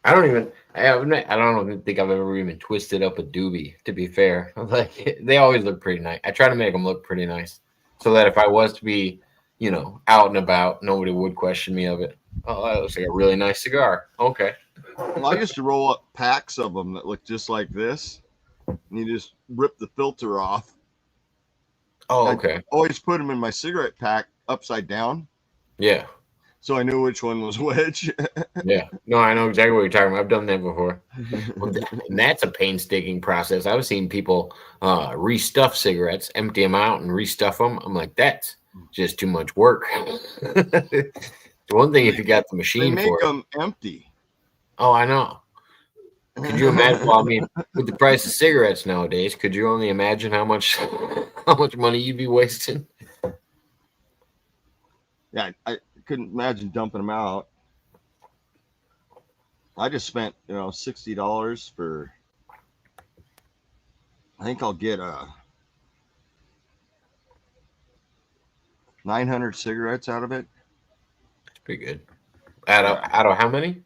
I don't think I've ever even twisted up a doobie, to be fair. Like, they always look pretty nice. I try to make them look pretty nice so that if I was to be, you know, out and about, nobody would question me of it. Oh, that looks like a really nice cigar. Okay. Well, I used to roll up packs of them that look just like this, and you just rip the filter off. Oh, okay. I always put them in my cigarette pack upside down. Yeah. So I knew which one was which. Yeah. No, I know exactly what you're talking about. I've done that before. Well, and that's a painstaking process. I've seen people restuff cigarettes, empty them out, and restuff them. I'm like, that's just too much work. It's one thing if you got the machine they for make it. them empty. Oh, I know. Could you imagine? Well, I mean, with the price of cigarettes nowadays, could you only imagine how much money you'd be wasting? Yeah, I couldn't imagine dumping them out. I just spent, $60 for. I think I'll get 900 cigarettes out of it. It's pretty good. Out of how many?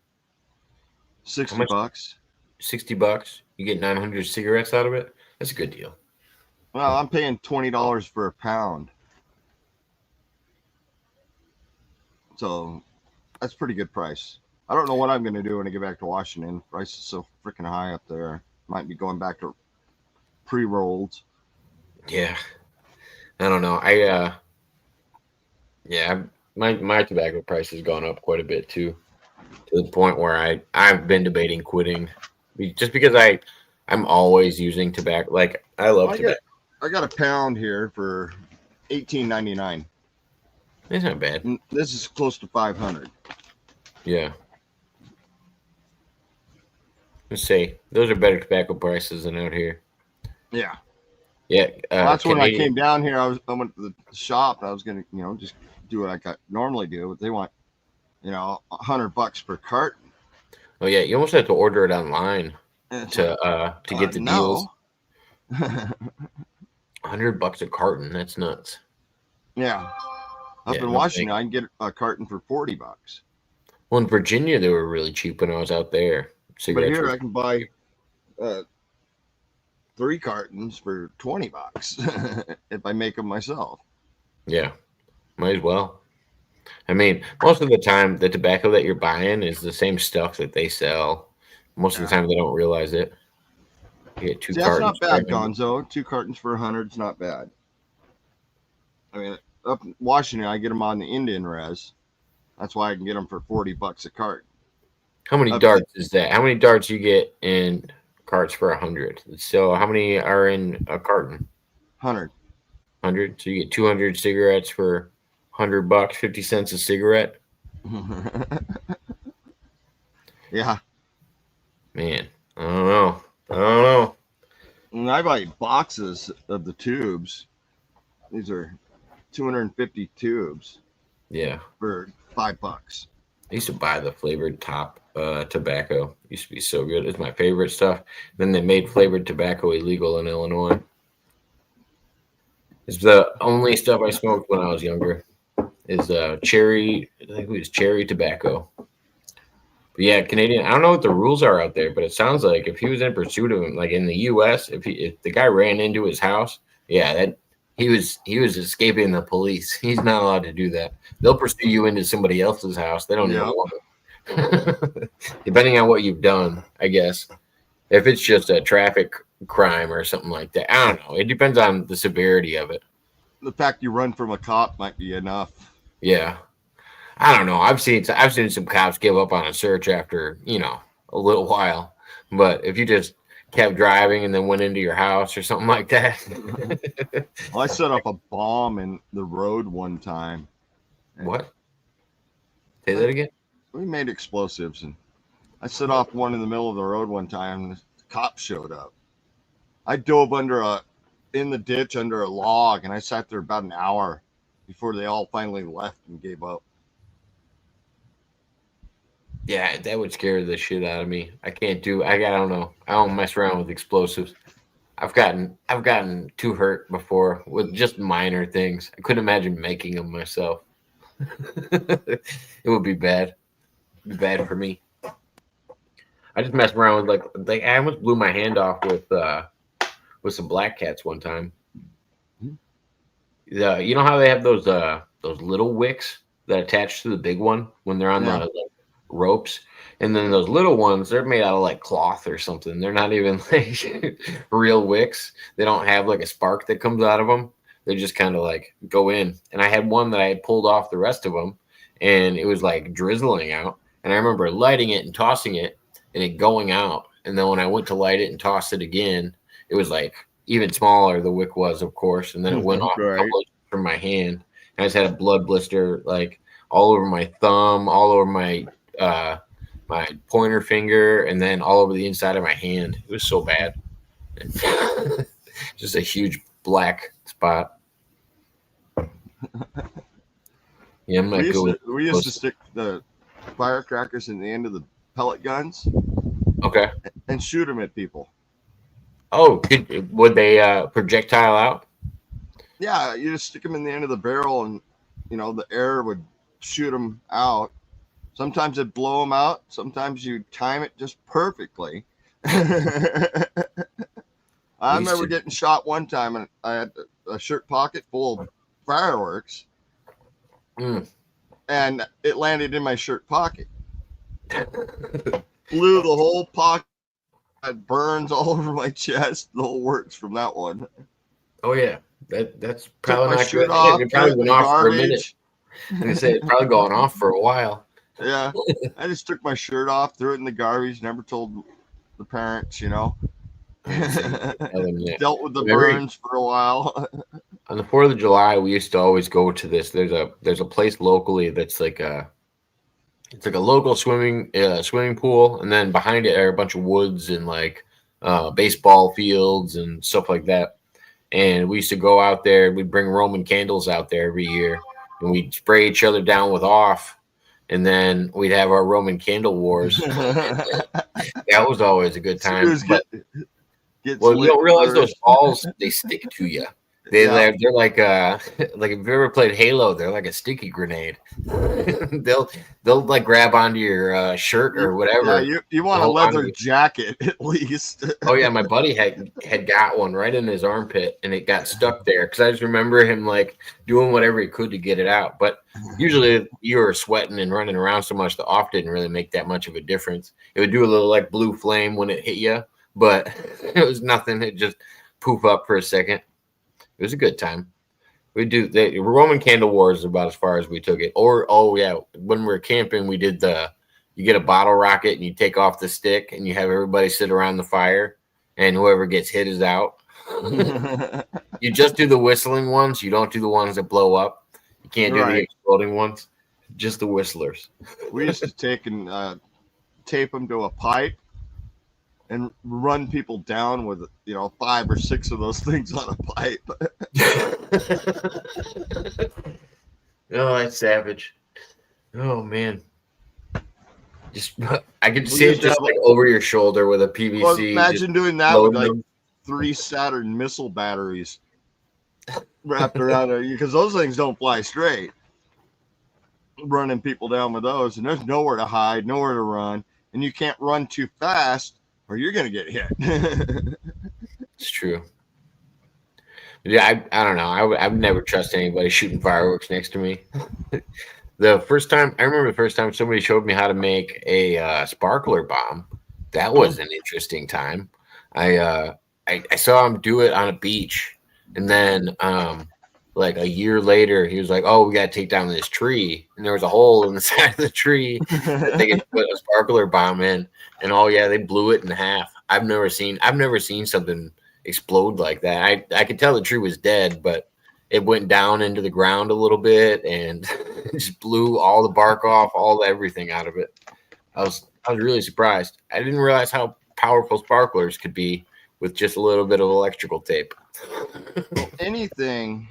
$60. $60. You get 900 cigarettes out of it. That's a good deal. Well, I'm paying $20 for a pound. So that's a pretty good price. I don't know what I'm going to do when I get back to Washington. Price is so freaking high up there. Might be going back to pre-rolls. Yeah. I don't know. My tobacco price has gone up quite a bit too, to the point where I've been debating quitting, just because I'm always using tobacco. Like, I love tobacco. I got a pound here for $18.99. It's not bad. This is close to 500. Yeah. Let's say those are better tobacco prices than out here. Yeah. Yeah. That's when I came down here. I went to the shop. And I was gonna, just do what I normally do. But they want, $100 per carton. Oh yeah, you almost have to order it online to get the deals. $100 a carton. That's nuts. Yeah. Up Yeah, in no Washington, thanks. I can get a carton for $40. Well, in Virginia, they were really cheap when I was out there. But Cigarettes here were I can buy 3 cartons for $20 if I make them myself. Yeah, might as well. I mean, most of the time, the tobacco that you're buying is the same stuff that they sell. Most of the Yeah. time, they don't realize it. You get 2 See, that's cartons not for bad, 100. Gonzo. 2 cartons for 100 is not bad. I mean, up in Washington, I get them on the Indian res. That's why I can get them for $40 a carton. How many Up darts is that? How many darts you get in carts for 100? So how many are in a carton? 100. 100. So you get 200 cigarettes for $100, 50 cents a cigarette. Yeah. Man, I don't know. I don't know. And I buy boxes of the tubes. These are 250 tubes Yeah, for $5. I used to buy the flavored top tobacco. It used to be so good. It's my favorite stuff. Then they made flavored tobacco illegal in Illinois. It's the only stuff I smoked when I was younger. Is cherry. I think it was cherry tobacco. But yeah, Canadian. I don't know what the rules are out there, but it sounds like if he was in pursuit of him, like in the U.S., if the guy ran into his house, yeah, that he was escaping the police. He's not allowed to do that. They'll pursue you into somebody else's house. They don't even Yep. want it. Depending on what you've done, I guess. If it's just a traffic crime or something like that, I don't know. It depends on the severity of it. The fact you run from a cop might be enough. Yeah. I don't know. I've seen some cops give up on a search after, a little while. But if you just kept driving and then went into your house or something like that. Well, I set off a bomb in the road one time. What? Say that again? We made explosives, and I set off one in the middle of the road one time, and the cops showed up. I dove in the ditch under a log, and I sat there about an hour before they all finally left and gave up. Yeah, that would scare the shit out of me. I don't know. I don't mess around with explosives. I've gotten too hurt before with just minor things. I couldn't imagine making them myself. It would be bad. It'd be bad for me. I just messed around with like I almost blew my hand off with some black cats one time. You know how they have those little wicks that attach to the big one when they're on the ropes, and then those little ones, they're made out of like cloth or something. They're not even like real wicks. They don't have like a spark that comes out of them. They just kind of like go in. And I had one that I had pulled off the rest of them, and it was like drizzling out. And I remember lighting it and tossing it, and it going out. And then when I went to light it and toss it again, it was like even smaller. The wick was, of course, and then it went off a couple inches from my hand. I just had a blood blister like all over my thumb, all over my pointer finger, and then all over the inside of my hand. It was so bad. Just a huge black spot. Yeah, I'm not good. We used to stick the firecrackers in the end of the pellet guns. Okay. And shoot them at people. Oh, would they projectile out? Yeah, you just stick them in the end of the barrel, and the air would shoot them out. Sometimes it'd blow them out. Sometimes you time it just perfectly. I remember getting shot one time, and I had a shirt pocket full of fireworks, and it landed in my shirt pocket. Blew the whole pocket. I had burns all over my chest. The whole works from that one. Oh yeah, that's probably not good. It probably went off for a minute. And I say it's probably going off for a while. Yeah, I just took my shirt off, threw it in the garbage, never told the parents, Dealt with the burns for a while. On the 4th of July, we used to always go to this. There's a place locally that's like it's like a local swimming pool, and then behind it are a bunch of woods and like baseball fields and stuff like that. And we used to go out there. We'd bring Roman candles out there every year, and we'd spray each other down with off. And then we'd have our Roman candle wars. That was always a good time. Gets Well, you lit don't realize those first. balls, they stick to you. Yeah. They're like like if you've ever played Halo, they're like a sticky grenade. they'll like grab onto your shirt or Yeah, whatever. you want a Hold on to leather you. jacket at least. Oh yeah, my buddy had got one right in his armpit, and it got stuck there because I just remember him like doing whatever he could to get it out. But usually you were sweating and running around so much, the off didn't really make that much of a difference. It would do a little like blue flame when it hit you, but it was nothing. It just poof up for a second. It was a good time. We do the Roman Candle Wars is about as far as we took it. Or oh yeah, when we were camping, we did you get a bottle rocket and you take off the stick and you have everybody sit around the fire and whoever gets hit is out. You just do the whistling ones. You don't do the ones that blow up. You can't do the exploding ones. Just the whistlers. We used to take and tape them to a pipe and run people down with 5 or 6 of those things on a pipe. Oh, that's savage. Oh man. Just I could see it just like over your shoulder with a PVC. Well, imagine doing that with like 3 Saturn missile batteries wrapped around it, because those things don't fly straight. Running people down with those, and there's nowhere to hide, nowhere to run, and you can't run too fast or you're gonna get hit. It's true. Yeah, I don't know. I would never trust anybody shooting fireworks next to me. I remember the first time somebody showed me how to make a sparkler bomb. That was an interesting time. I saw him do it on a beach, and then like a year later, he was like, "Oh, we got to take down this tree," and there was a hole in the side of the tree that they could put a sparkler bomb in, and oh yeah, they blew it in half. I've never seen something explode like that. I could tell the tree was dead, but it went down into the ground a little bit and just blew all the bark off, everything out of it. I was really surprised. I didn't realize how powerful sparklers could be with just a little bit of electrical tape. Anything,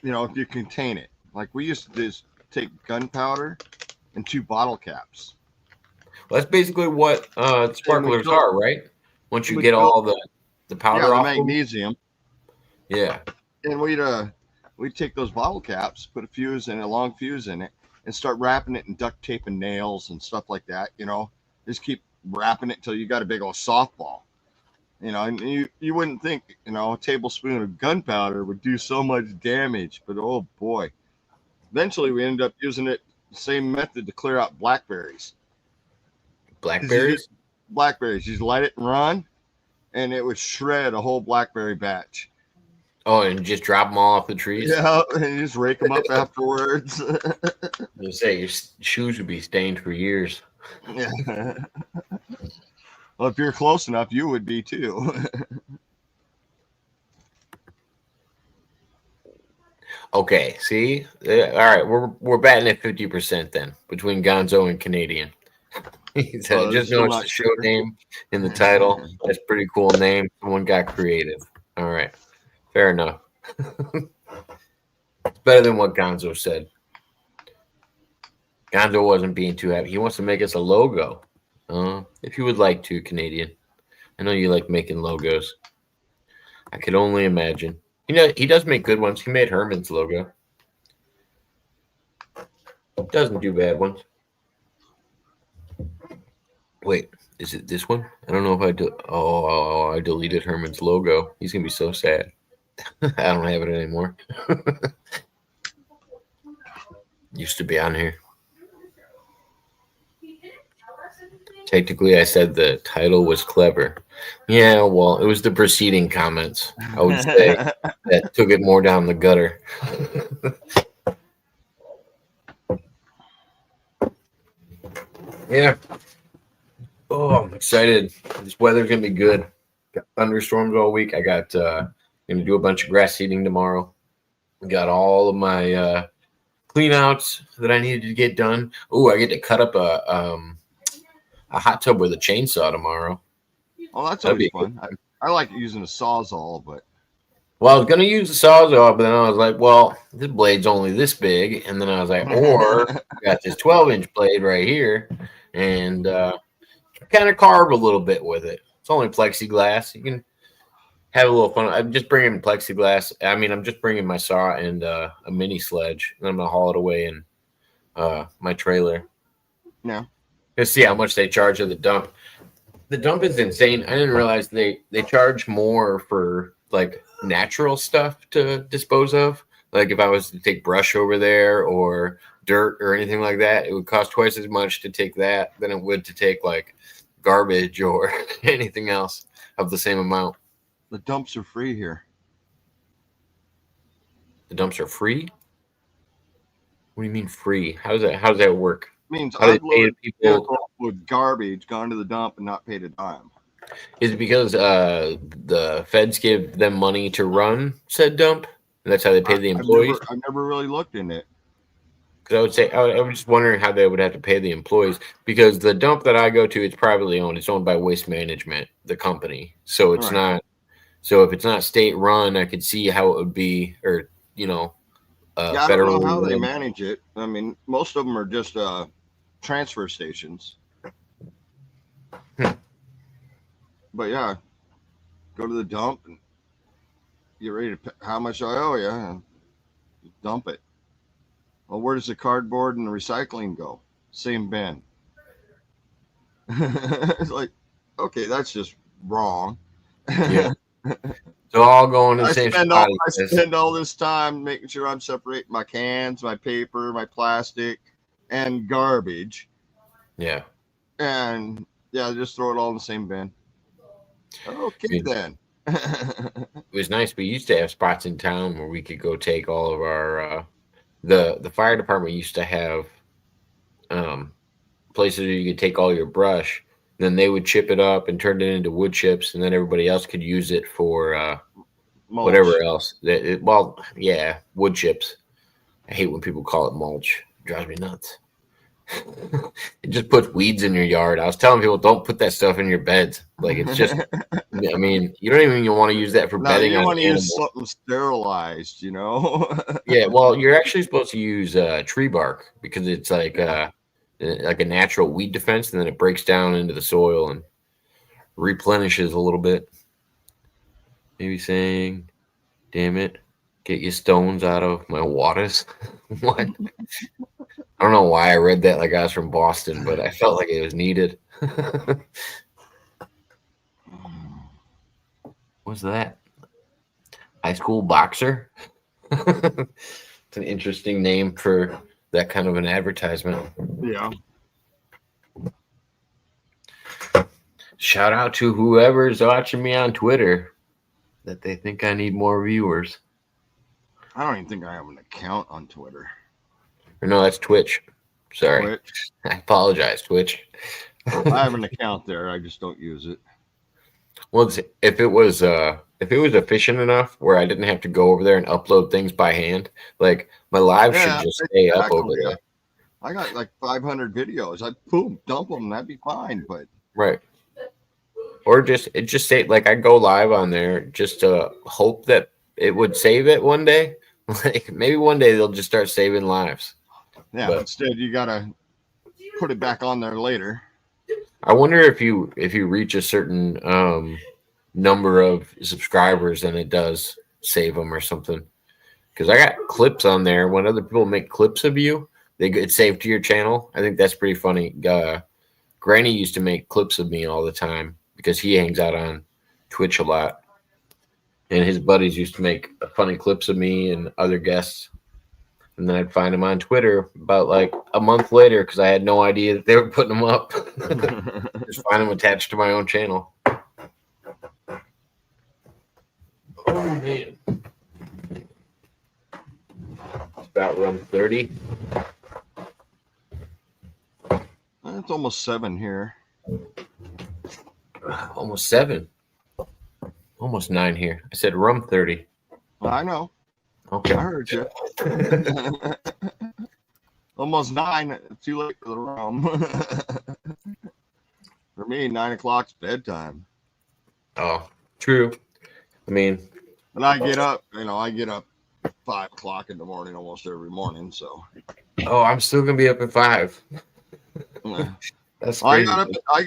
if you contain it. Like we used to just take gunpowder and 2 bottle caps. Well, that's basically what sparklers are, right? Once you get all the powder off magnesium. Yeah. And we'd take those bottle caps, put a long fuse in it, and start wrapping it and duct taping nails and stuff like that. Just keep wrapping it until you got a big old softball. And you wouldn't think, a tablespoon of gunpowder would do so much damage, but oh boy. Eventually we ended up using the same method to clear out blackberries. Blackberries? Blackberries. You just light it and run, and it would shred a whole blackberry batch. Oh, and just drop them all off the trees? Yeah, and you just rake them up afterwards. You say your shoes would be stained for years. Yeah. Well, if you're close enough, you would be too. Okay, see? All right, we're batting at 50% then between Gonzo and Canadian. So just notice the show name in the title. That's a pretty cool name. Someone got creative. All right. Fair enough. It's better than what Gonzo said. Gonzo wasn't being too happy. He wants to make us a logo. If you would like to, Canadian. I know you like making logos. I could only imagine. He does make good ones. He made Herman's logo. Doesn't do bad ones. Wait, is it this one? I don't know if I deleted Herman's logo. He's gonna be so sad. I don't have it anymore. Used to be on here. Technically, I said the title was clever. Yeah, well, it was the preceding comments, I would say, that took it more down the gutter. Yeah. Oh, I'm excited. This weather's going to be good. Got thunderstorms all week. I got going to do a bunch of grass seeding tomorrow. Got all of my clean outs that I needed to get done. Oh, I get to cut up a hot tub with a chainsaw tomorrow. Oh, that's always fun. I like using a sawzall, but. Well, I was going to use the sawzall, but then I was like, well, this blade's only this big. And then I was like, or I got this 12-inch blade right here. And kind of carve a little bit with it. It's only plexiglass. You can have a little fun. I'm just bringing plexiglass. I mean, I'm just bringing my saw and a mini sledge, and I'm gonna haul it away in my trailer. Yeah. To see how much they charge at the dump. The dump is insane. I didn't realize they charge more for like natural stuff to dispose of. Like if I was to take brush over there or dirt or anything like that, it would cost twice as much to take that than it would to take like garbage or anything else of the same amount. The dumps are free here. The dumps are free? What do you mean free? How does that work? Means How do I've they pay loaded people? vehicle with garbage, gone to the dump, and not paid a dime. Is it because the feds give them money to run said dump? And that's how they pay the employees? I've never really looked in it. Because I would say, I was just wondering how they would have to pay the employees. Because the dump that I go to, it's privately owned. It's owned by Waste Management, the company. So it's Right. not. So if it's not state run, I could see how it would be, or I federal. don't know how they manage it. I mean, most of them are just transfer stations. But yeah, go to the dump and get ready to pay how much I owe you and dump it. Well, where does the cardboard and the recycling go? Same bin. It's like, okay, that's just wrong. Yeah. So all going to the I same spend spot. I spend all this time making sure I'm separating my cans, my paper, my plastic, and garbage. Yeah. And yeah, just throw it all in the same bin. Okay, then. It was nice. We used to have spots in town where we could go take all of our the fire department used to have places where you could take all your brush. Then they would chip it up and turn it into wood chips, and then everybody else could use it for Mulch. whatever else. Wood chips. I hate when people call it mulch. It drives me nuts. It just puts weeds in your yard. I was telling people, don't put that stuff in your beds. Like, it's just, I mean, you don't even want to use that for bedding. You on want to use animals. something sterilized, you know? Yeah, well, you're actually supposed to use tree bark because it's like a natural weed defense, and then it breaks down into the soil and replenishes a little bit. Maybe saying, damn it, get your stones out of my waters. What? I don't know why I read that like I was from Boston, but I felt like it was needed. What's that? High school boxer? It's an interesting name for that kind of an advertisement. Yeah. Shout out to whoever's watching me on Twitter that they think I need more viewers. I don't even think I have an account on Twitter. Or no, that's Twitch. Sorry. Twitch. I apologize, Twitch. I have an account there. I just don't use it. Well, if it was efficient enough where I didn't have to go over there and upload things by hand, like my live should just stay up over there. I got like 500 videos. I boom, dump them. That'd be fine. But Right. Or just say like I go live on there just to hope that it would save it one day. Like maybe one day they'll just start saving lives. yeah, But instead you gotta put it back on there later. I wonder if you reach a certain number of subscribers, then it does save them or something. Because I got clips on there. When other people make clips of you, they get saved to your channel. I think that's pretty funny. Granny used to make clips of me all the time because he hangs out on Twitch a lot. And his buddies used to make funny clips of me and other guests. And then I'd find them on Twitter about like a month later because I had no idea that they were putting them up. Just find them attached to my own channel. Oh, man. It's about run 30. It's almost 7 here. Almost 7. Almost 9 here. I said rum 30. I know. Okay. I heard you. Almost 9. Too late for the rum. For me, 9 o'clock's bedtime. Oh, true. I mean, But I get up, I get up 5 o'clock in the morning almost every morning. So I'm still going to be up at 5. yeah. That's I crazy.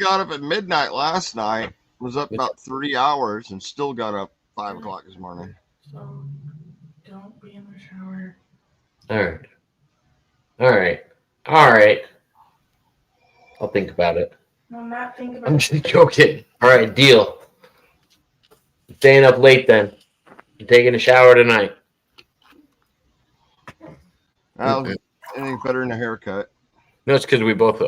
got up at midnight last night. Was up about 3 hours and still got up 5 o'clock this morning. So don't be in the shower. All right. All right. All right. I'll think about it. No, not think about I'm just joking. All right, deal. Staying up late then. You're taking a shower tonight. Anything better than a haircut? No, it's because we both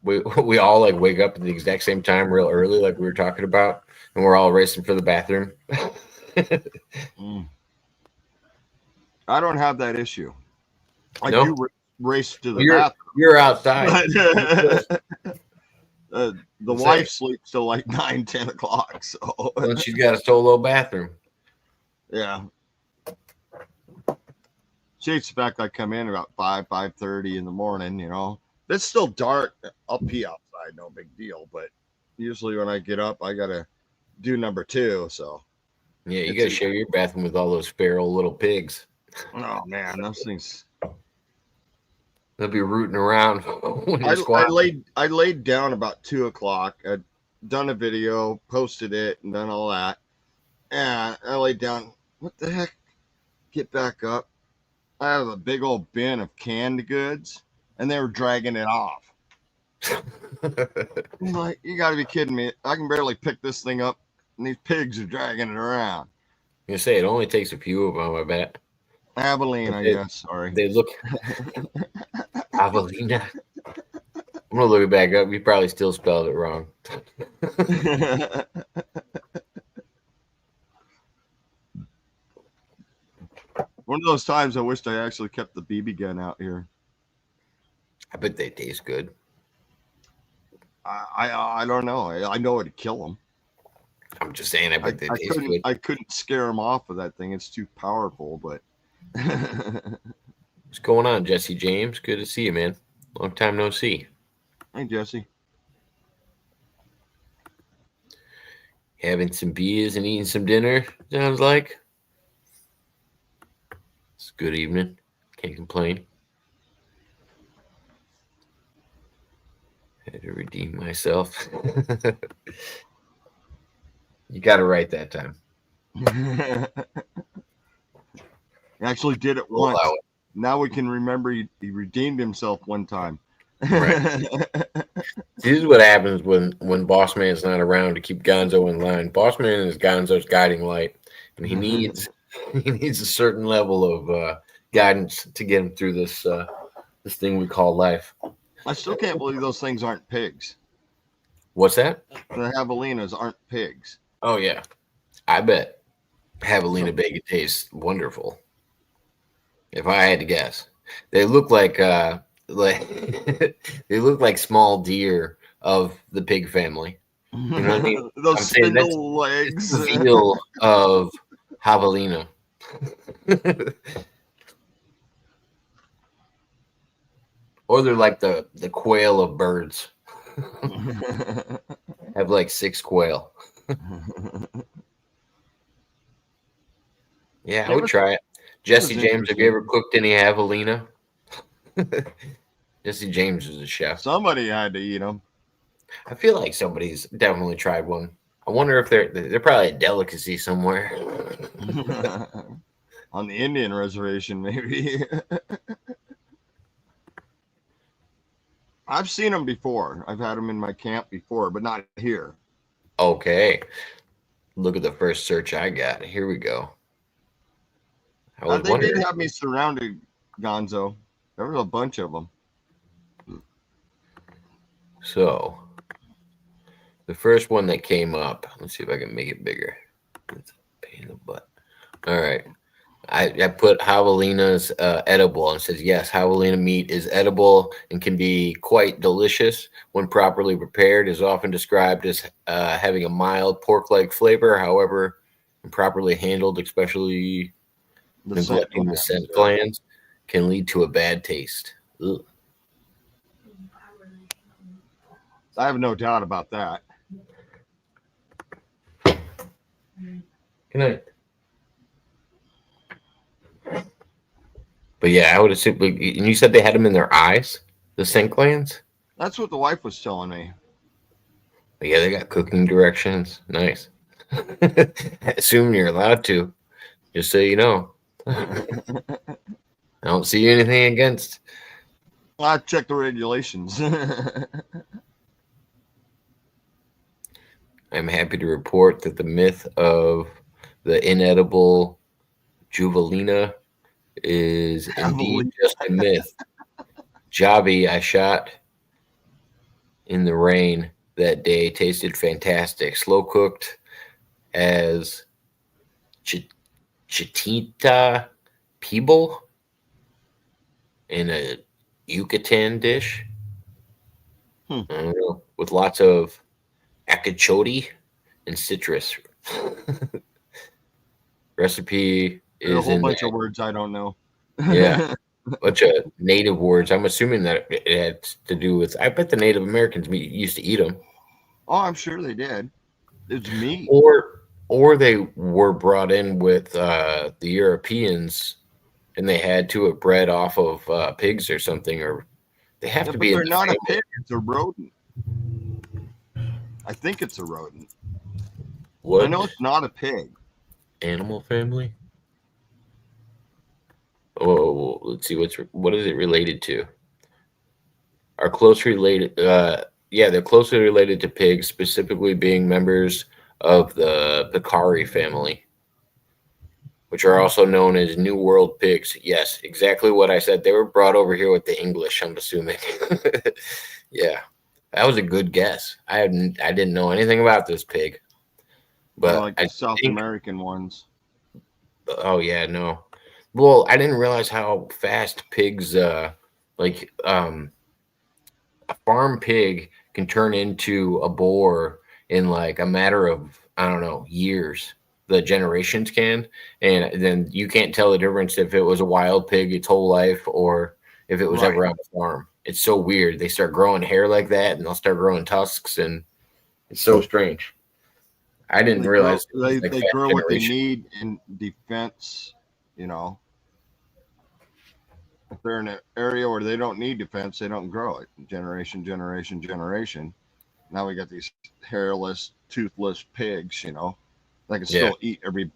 we all like wake up at the exact same time real early, like we were talking about, and we're all racing for the bathroom. I don't have that issue. I No? do race to the You're bathroom. outside. The wife sleeps till like 9, 10 o'clock. So Well, she's got a solo bathroom. yeah. She hates the fact I come in about 5:30 in the morning, you know. It's still dark. I'll pee outside, no big deal. But usually when I get up, I gotta do number 2. So Yeah, you gotta share your bathroom with all those feral little pigs. oh man, those things. They'll be rooting around when you I squat. laid down about 2 o'clock. I'd done a video, posted it, and done all that. And I laid down. What the heck? Get back up. I have a big old bin of canned goods, and they were dragging it off. I'm like, you got to be kidding me! I can barely pick this thing up, and these pigs are dragging it around. You say it only takes a few of them, I bet. Abilene, I guess. Sorry. They look Avelina. I'm gonna look it back up. You probably still spelled it wrong. One of those times I wished I actually kept the BB gun out here. I bet they taste good. I don't know. I know it'd kill them. I'm just saying, I bet they taste good. I couldn't scare them off with that thing. It's too powerful. But What's going on, Jesse James? Good to see you, man. Long time no see. Hey, Jesse. Having some beers and eating some dinner, sounds like. It's a good evening. Can't complain. Had to redeem myself. You got it right that time. He actually did it once. Now we can remember he redeemed himself one time. Right. This is what happens when Boss Man's not around to keep Gonzo in line. Boss Man is Gonzo's guiding light, and he needs a certain level of guidance to get him through this thing we call life. I still can't believe those things aren't pigs. What's that? The javelinas aren't pigs. Oh yeah, I bet Javelina bacon tastes wonderful. If I had to guess, they look like they look like small deer of the pig family. You know what I mean? Those spindle legs. The feel of Javelina. Or they're like the quail of birds. Have like 6 quail. Yeah, I would try it. Jesse James, have you ever cooked any javelina? Jesse James is a chef. Somebody had to eat them. I feel like somebody's definitely tried one. I wonder if they're probably a delicacy somewhere. On the Indian reservation, maybe. I've seen them before. I've had them in my camp before, but not here. Okay. Look at the first search I got. Here we go. They did have me surrounded, Gonzo. There was a bunch of them. So, the first one that came up, let's see if I can make it bigger. It's a pain in the butt. All right. I put javelina's edible, and it says, yes, javelina meat is edible and can be quite delicious when properly prepared. Is often described as having a mild pork-like flavor. However, when properly handled, especially neglecting the scent glands, can lead to a bad taste. Ugh. I have no doubt about that. Good night. But yeah, I would assume. And you said they had them in their eyes, the scent glands. That's what the wife was telling me. But yeah, they got cooking directions. Nice. Assuming you're allowed to, just so you know. I don't see anything against. I checked the regulations. I'm happy to report that the myth of the inedible Juvelina is indeed just a myth. Javi, I shot in the rain that day, tasted fantastic. Slow cooked as chitita people in a Yucatan dish. I don't know, with lots of acachote and citrus. Recipe There's a is whole in bunch there. of words I don't know. Yeah, bunch of native words. I'm assuming that it had to do with. I bet the Native Americans used to eat them, Oh, I'm sure they did. It's meat. or they were brought in with the Europeans, and they had to have bred off of pigs or something, or they have Yeah, to but be in they're the not a family. pig. It's a rodent. I think it's a rodent. What I know it's not a pig. animal family? Oh, let's see what is it related to? Are close related. Yeah, they're closely related to pigs, specifically being members of the Peccari family, which are also known as New World pigs. Yes, exactly what I said. They were brought over here with the English, I'm assuming. Yeah, that was a good guess. I didn't know anything about this pig, but Like I the South think. American ones. Oh yeah, no. Well, I didn't realize how fast pigs, like a farm pig can turn into a boar in like a matter of, I don't know, years. The generations can, and then you can't tell the difference if it was a wild pig its whole life or if it was Right. ever on a farm. It's so weird. They start growing hair like that, and they'll start growing tusks, and it's so strange. I didn't They grow. realize it was like They fast grow what they generation. need in defense. You know, if they're in an area where they don't need defense, they don't grow it. Generation. Now we got these hairless, toothless pigs. You know, that can Yeah, still eat every.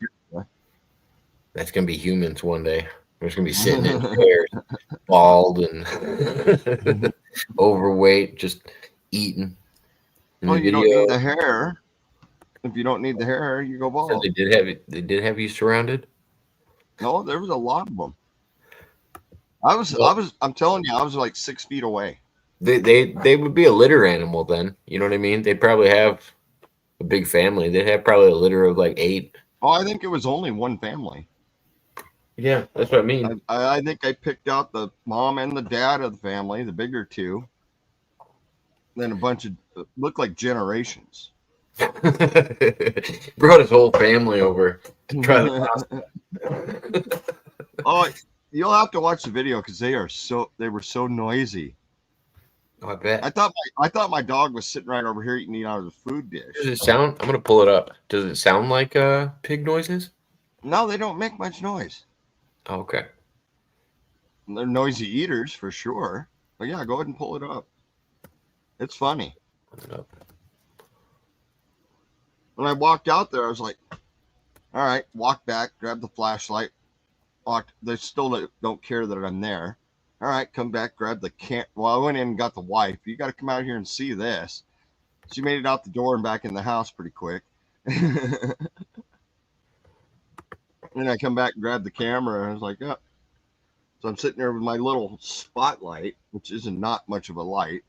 that's gonna be humans one day. We're just gonna be sitting in chairs, bald and overweight, just eating. In Oh, the you don't need video, the hair. If you don't need the hair, you go said bald. they did have you surrounded. No, there was a lot of them. Well, I'm telling you, I was like 6 feet away. they would be a litter animal then. You know what I mean? They'd probably have a big family. They'd have probably a litter of like 8. Oh, I think it was only one family. Yeah, that's what I mean. I think I picked out the mom and the dad of the family, the bigger two, then a bunch of looked like generations. Brought his whole family over to try the pasta. Oh, you'll have to watch the video because they were so noisy. Oh, I bet. I thought my dog was sitting right over here eating out of the food dish. Does it sound? I'm gonna pull it up. Does it sound like pig noises? No, they don't make much noise. Oh, okay. They're noisy eaters for sure. But yeah, go ahead and pull it up. It's funny. Pull it up. When I walked out there, I was like, all right, walk back, grab the flashlight. They still don't care that I'm there. All right, come back, grab the can. Well, I went in and got the wife. You got to come out here and see this. She made it out the door and back in the house pretty quick. And I come back and grab the camera. And I was like, oh. So I'm sitting there with my little spotlight, which isn't not much of a light.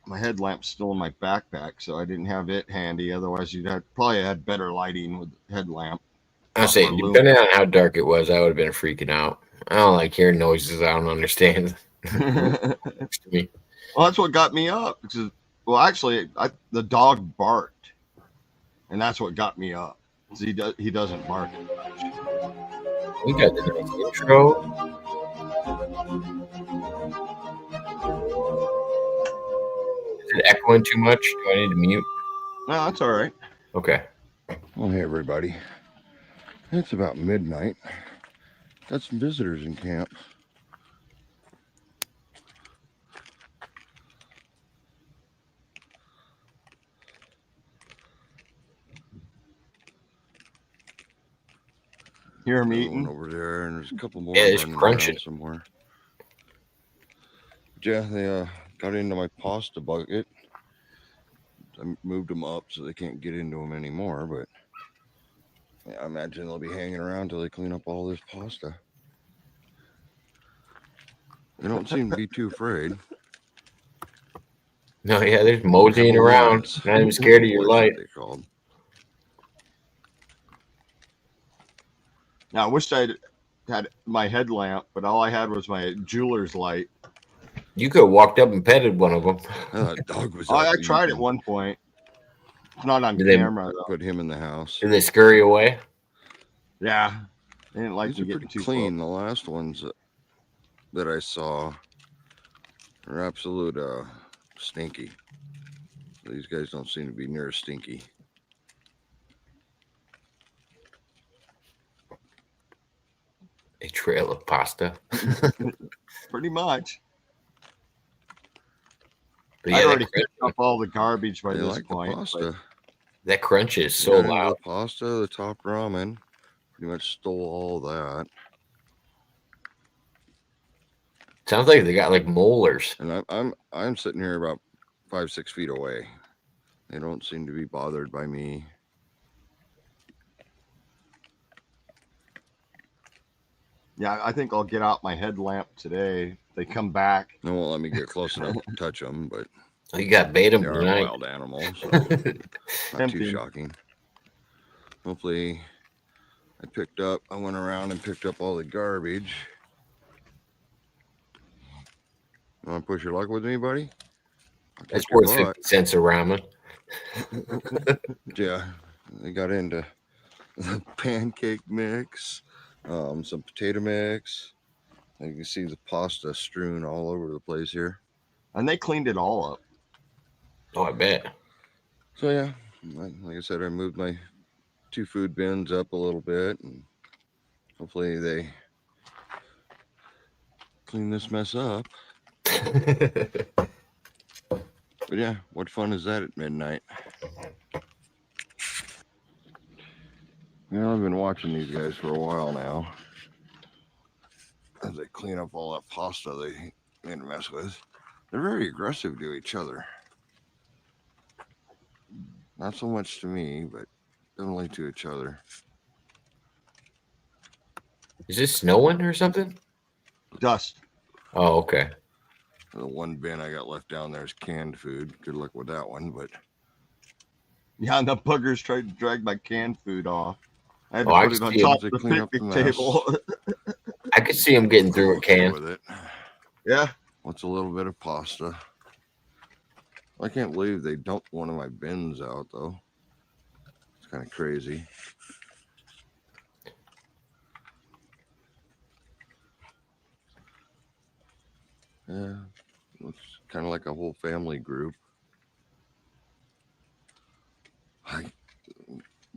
My headlamp's still in my backpack, so I didn't have it handy. Otherwise, you'd have probably had better lighting with the headlamp. I say, depending on how dark it was, I would have been freaking out. I don't like hearing noises I don't understand. Well, that's what got me up. Because, well, actually, the dog barked, and that's what got me up. He doesn't bark. We got the nice intro. Is it echoing too much? Do I need to mute? No, that's all right. Okay. Well, hey, everybody. It's about midnight. Got some visitors in camp. Hear him Another one eating. over there, and there's a couple more Yeah, it's running crunching. around somewhere. But yeah, they got into my pasta bucket. I moved them up so they can't get into them anymore, but yeah, I imagine they'll be hanging around till they clean up all this pasta. They don't seem to be too afraid. No, yeah, there's moseying Never around. was. Not even scared of your What's that light. they called? Now, I wish I'd had my headlamp, but all I had was my jeweler's light. You could have walked up and petted one of them. That dog was I up tried at eating. one point. It's not on Did they- camera, though. Put him in the house. Did they scurry away? Yeah. They didn't like These me are getting pretty too clean. close. The last ones that I saw are absolute stinky. These guys don't seem to be near as stinky. A trail of pasta. Pretty much. But I'd yeah, already that, picked up all the garbage by They this like point. the pasta. that crunch is They so got into loud. the pasta, the top ramen. Pretty much stole all that. Sounds like they got like molars. And I'm sitting here about 5-6 feet away. They don't seem to be bothered by me. Yeah, I think I'll get out my headlamp today. They come back. They won't let me get close enough to touch them, but Oh, you got bait them they are tonight. wild animals. So not too Tempting. shocking. Hopefully, I went around and picked up all the garbage. Want to push your luck with me, buddy? I'll That's kick your worth butt. 50 cents a ramen. Yeah, they got into the pancake mix, some potato mix. You can see the pasta strewn all over the place here. And they cleaned it all up. Oh, I bet. So yeah, like I said, I moved my 2 food bins up a little bit, and hopefully they clean this mess up. But yeah, what fun is that at midnight? I've been watching these guys for a while now as they clean up all that pasta they made a mess with. They're very aggressive to each other. Not so much to me, but definitely to each other. Is this snowing or something? Dust. Oh, okay. The one bin I got left down there is canned food. Good luck with that one, but Yeah, and the buggers tried to drag my canned food off. I had to Oh, I put it can on see top them. of the Clean up the picnic mess. table. I could see him getting through a okay can. with it. Yeah. What's a little bit of pasta? I can't believe they dumped one of my bins out, though. It's kind of crazy. Yeah, looks kind of like a whole family group. I'm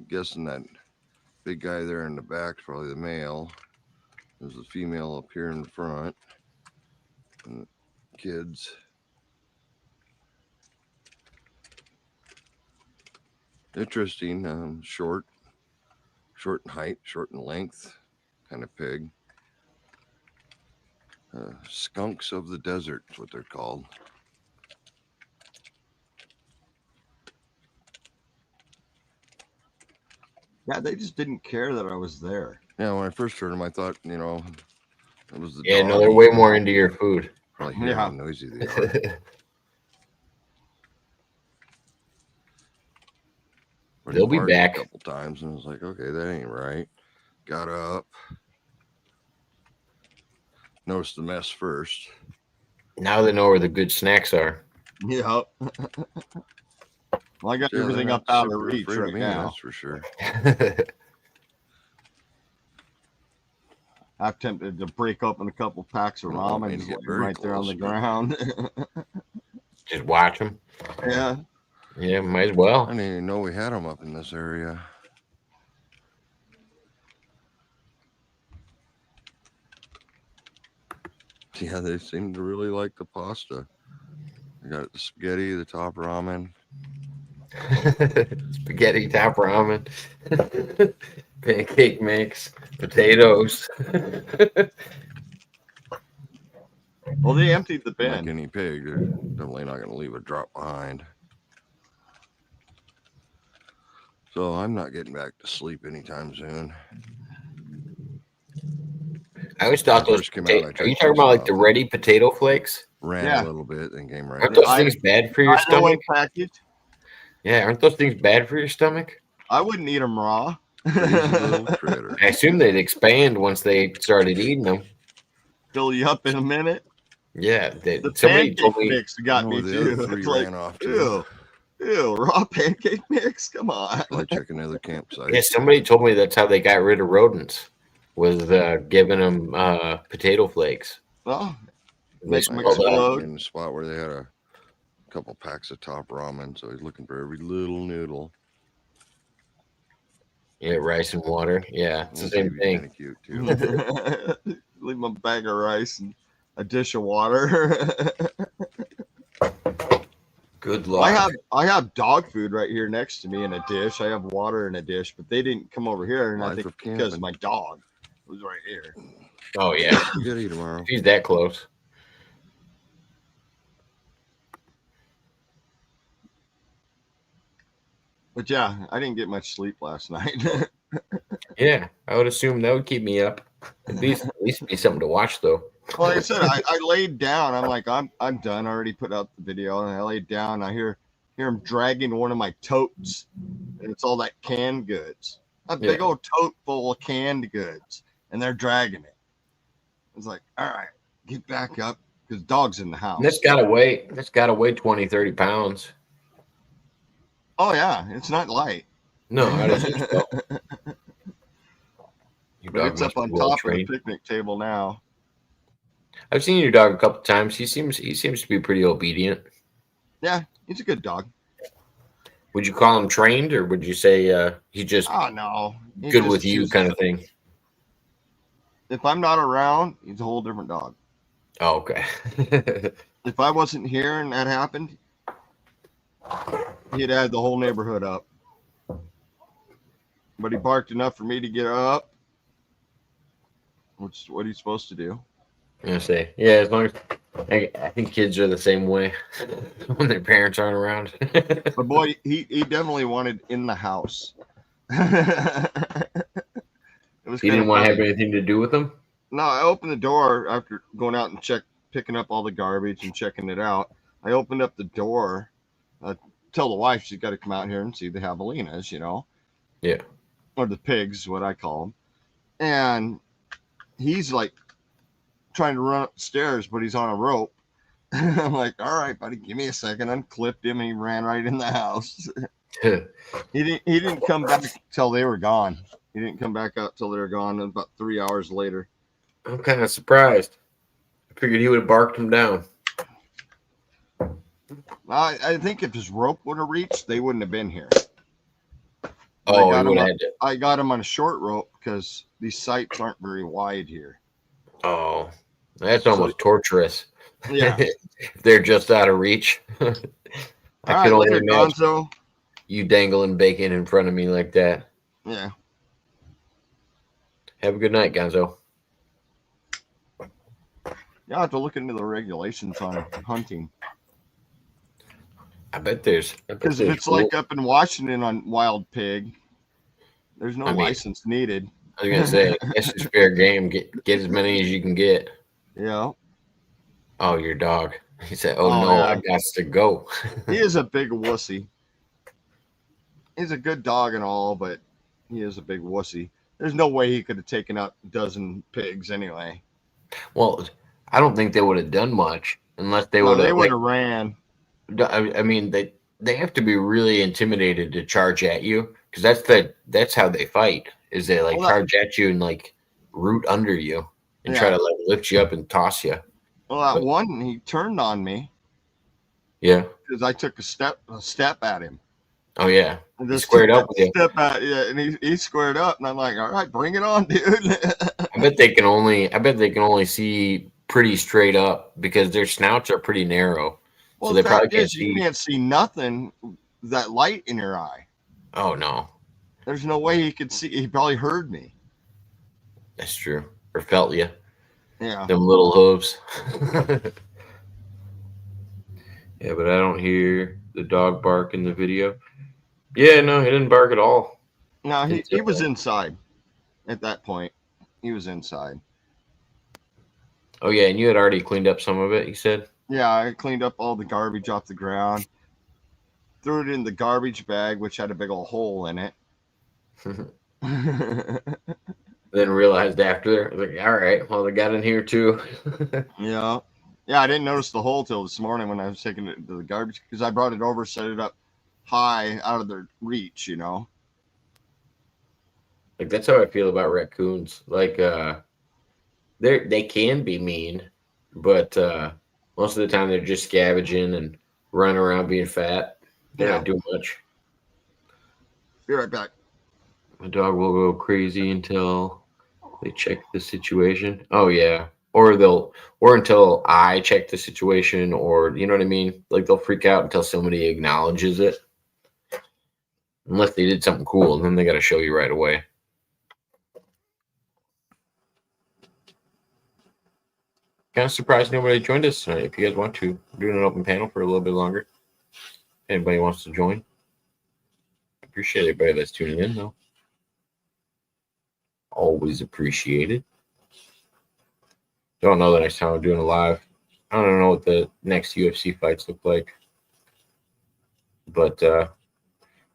guessing that big guy there in the back is probably the male. There's the female up here in the front. And the kids. Interesting. Short in height, short in length, kind of pig. Skunks of the desert is what they're called. Yeah, they just didn't care that I was there. Yeah, when I first heard them, I thought, it was the Yeah, dog no, they're way eating more them. into your food. Probably hear Yeah. how noisy they are. But They'll he be barked back. a couple times, and I was like, okay, that ain't right. Got up. Noticed the mess first. Now they know where the good snacks are. Yeah. Well, I got Yeah, everything they're up not out of super reach afraid of right me, now. that's for sure. I'm tempted to break open a couple packs of I don't want ramen me to just get lay very right there on the close, but- ground. Just watch them. Yeah. Yeah, might as I well. didn't even know we had them up in this area. Yeah, they seem to really like the pasta. They got the spaghetti, the top ramen. Spaghetti top ramen, pancake mix, potatoes. Well, they emptied the My bin. guinea pig, they're definitely not going to leave a drop behind. So I'm not getting back to sleep anytime soon. I always thought When I those. first came out, I Are you took talking some about like the stuff ready potato flakes? ran Yeah. a little bit, then came right Aren't back. those things bad for your I know stomach? one package. Yeah, aren't those things bad for your stomach? I wouldn't eat them raw. Crazy little critter. I assume they'd expand once they started eating them. Fill you up in a minute. Yeah, The somebody pancake told me. mix I got know me where the other too. three It's like, ran off to. ew, raw pancake mix. Come on. Probably check another campsite. Yeah, somebody told me that's how they got rid of rodents, was giving them potato flakes. Well, They make them I smelled got explode. in a spot where they had a couple packs of top ramen, so he's looking for every little noodle. Yeah, rice and water. Yeah, it's the Old same baby's thing. kind of cute too. Leave them a bag of rice and a dish of water. Good luck. I have dog food right here next to me in a dish. I have water in a dish, but they didn't come over here, and I Life think of because camping. my dog was right here. Oh yeah, Spaghetti tomorrow. if he's that close. But yeah, I didn't get much sleep last night. Yeah, I would assume that would keep me up. At least be something to watch though. Well, like I said, I laid down. I'm like, I'm done. I already put out the video, and I laid down. I hear him dragging one of my totes, and it's all that canned goods. A big Yeah. old tote full of canned goods, and they're dragging it. It's like, all right, get back up, because dog's in the house. And that's gotta weigh 20, 30 pounds. Oh yeah, it's not light. No, I don't think so. Your But dog it's up must be on well top of the trained. picnic table now. I've seen your dog a couple times. He seems to be pretty obedient. Yeah, he's a good dog. Would you call him trained, or would you say he's just Oh no, he good just with you chooses- kind of thing? If I'm not around, he's a whole different dog. Oh, okay. If I wasn't here and that happened, he'd add the whole neighborhood up. But he barked enough for me to get up, which is what he's supposed to do. I'm gonna say, yeah, as long as I think kids are the same way when their parents aren't around. But boy, he definitely wanted in the house. It was He kinda didn't want to have funny. anything to do with them. No, I opened the door after going out and picking up all the garbage and checking it out. I opened up the door, tell the wife she's got to come out here and see the javelinas, Yeah. or the pigs, what I call them. And he's like trying to run upstairs, but he's on a rope. I'm like, all right, buddy, give me a second. Unclipped him, and he ran right in the house. He didn't come back till they were gone. He didn't come back out till they were gone. About 3 hours later. I'm kind of surprised. I figured he would have barked him down. I think if his rope would have reached, they wouldn't have been here. Oh, got he him would have up. had to. I got him on a short rope because these sites aren't very wide here. Oh, that's almost torturous. Yeah. If they're just out of reach. All I right, could only later, imagine Gonzo. you dangling bacon in front of me like that. Yeah. Have a good night, Gonzo. Yeah, I have to look into the regulations on hunting. I bet there's. Because if it's like up in Washington on wild pig, there's no I mean- license needed. I was gonna say that's just fair game. Get as many as you can get. Yeah. Oh, your dog. He said, "Oh, Oh, no, yeah. I got to go." He is a big wussy. He's a good dog and all, but he is a big wussy. There's no way he could have taken out a dozen pigs anyway. Well, I don't think they would have done much unless they would They have. would have ran. I mean, they have to be really intimidated to charge at you because that's how they fight. Is they like Well, charge at you and like root under you and try Yeah. to like lift you up and toss you. Well, that But- one, he turned on me Yeah. because I took a step at him. Oh yeah. And He just squared took up that with you. step at, yeah, and he squared up, and I'm like, all right, bring it on, dude. I bet they can only see pretty straight up because their snouts are pretty narrow. Well, So the they probably fact can't is, you see. can't see nothing. That light in your eye. Oh no, There's no way he could see. He probably heard me. that's true. Or felt you. Yeah. Them little hooves. Yeah, but I don't hear the dog bark in the video. Yeah, no, he didn't bark at all. No, he Until- was inside at that point. He was inside. Oh yeah, and you had already cleaned up some of it, you said? Yeah, I cleaned up all the garbage off the ground, threw it in the garbage bag, which had a big old hole in it. Then realized after, like, all right, well, they got in here too. Yeah. Yeah, I didn't notice the hole till this morning when I was taking it to the garbage because I brought it over, set it up high out of their reach, you know. Like that's how I feel about raccoons. Like they can be mean, but most of the time they're just scavenging and running around being fat. They're Yeah. not doing much. Be right back. My dog will go crazy until they check the situation. Oh yeah. Or until I check the situation, or you know what I mean? Like they'll freak out until somebody acknowledges it. Unless they did something cool, and then they gotta show you right away. Kind of surprised nobody joined us tonight. If you guys want to, we're doing an open panel for a little bit longer. Anybody wants to join? Appreciate everybody that's tuning in, though. Always appreciated. Don't know the next time I'm doing a live. I don't know what the next UFC fights look like. But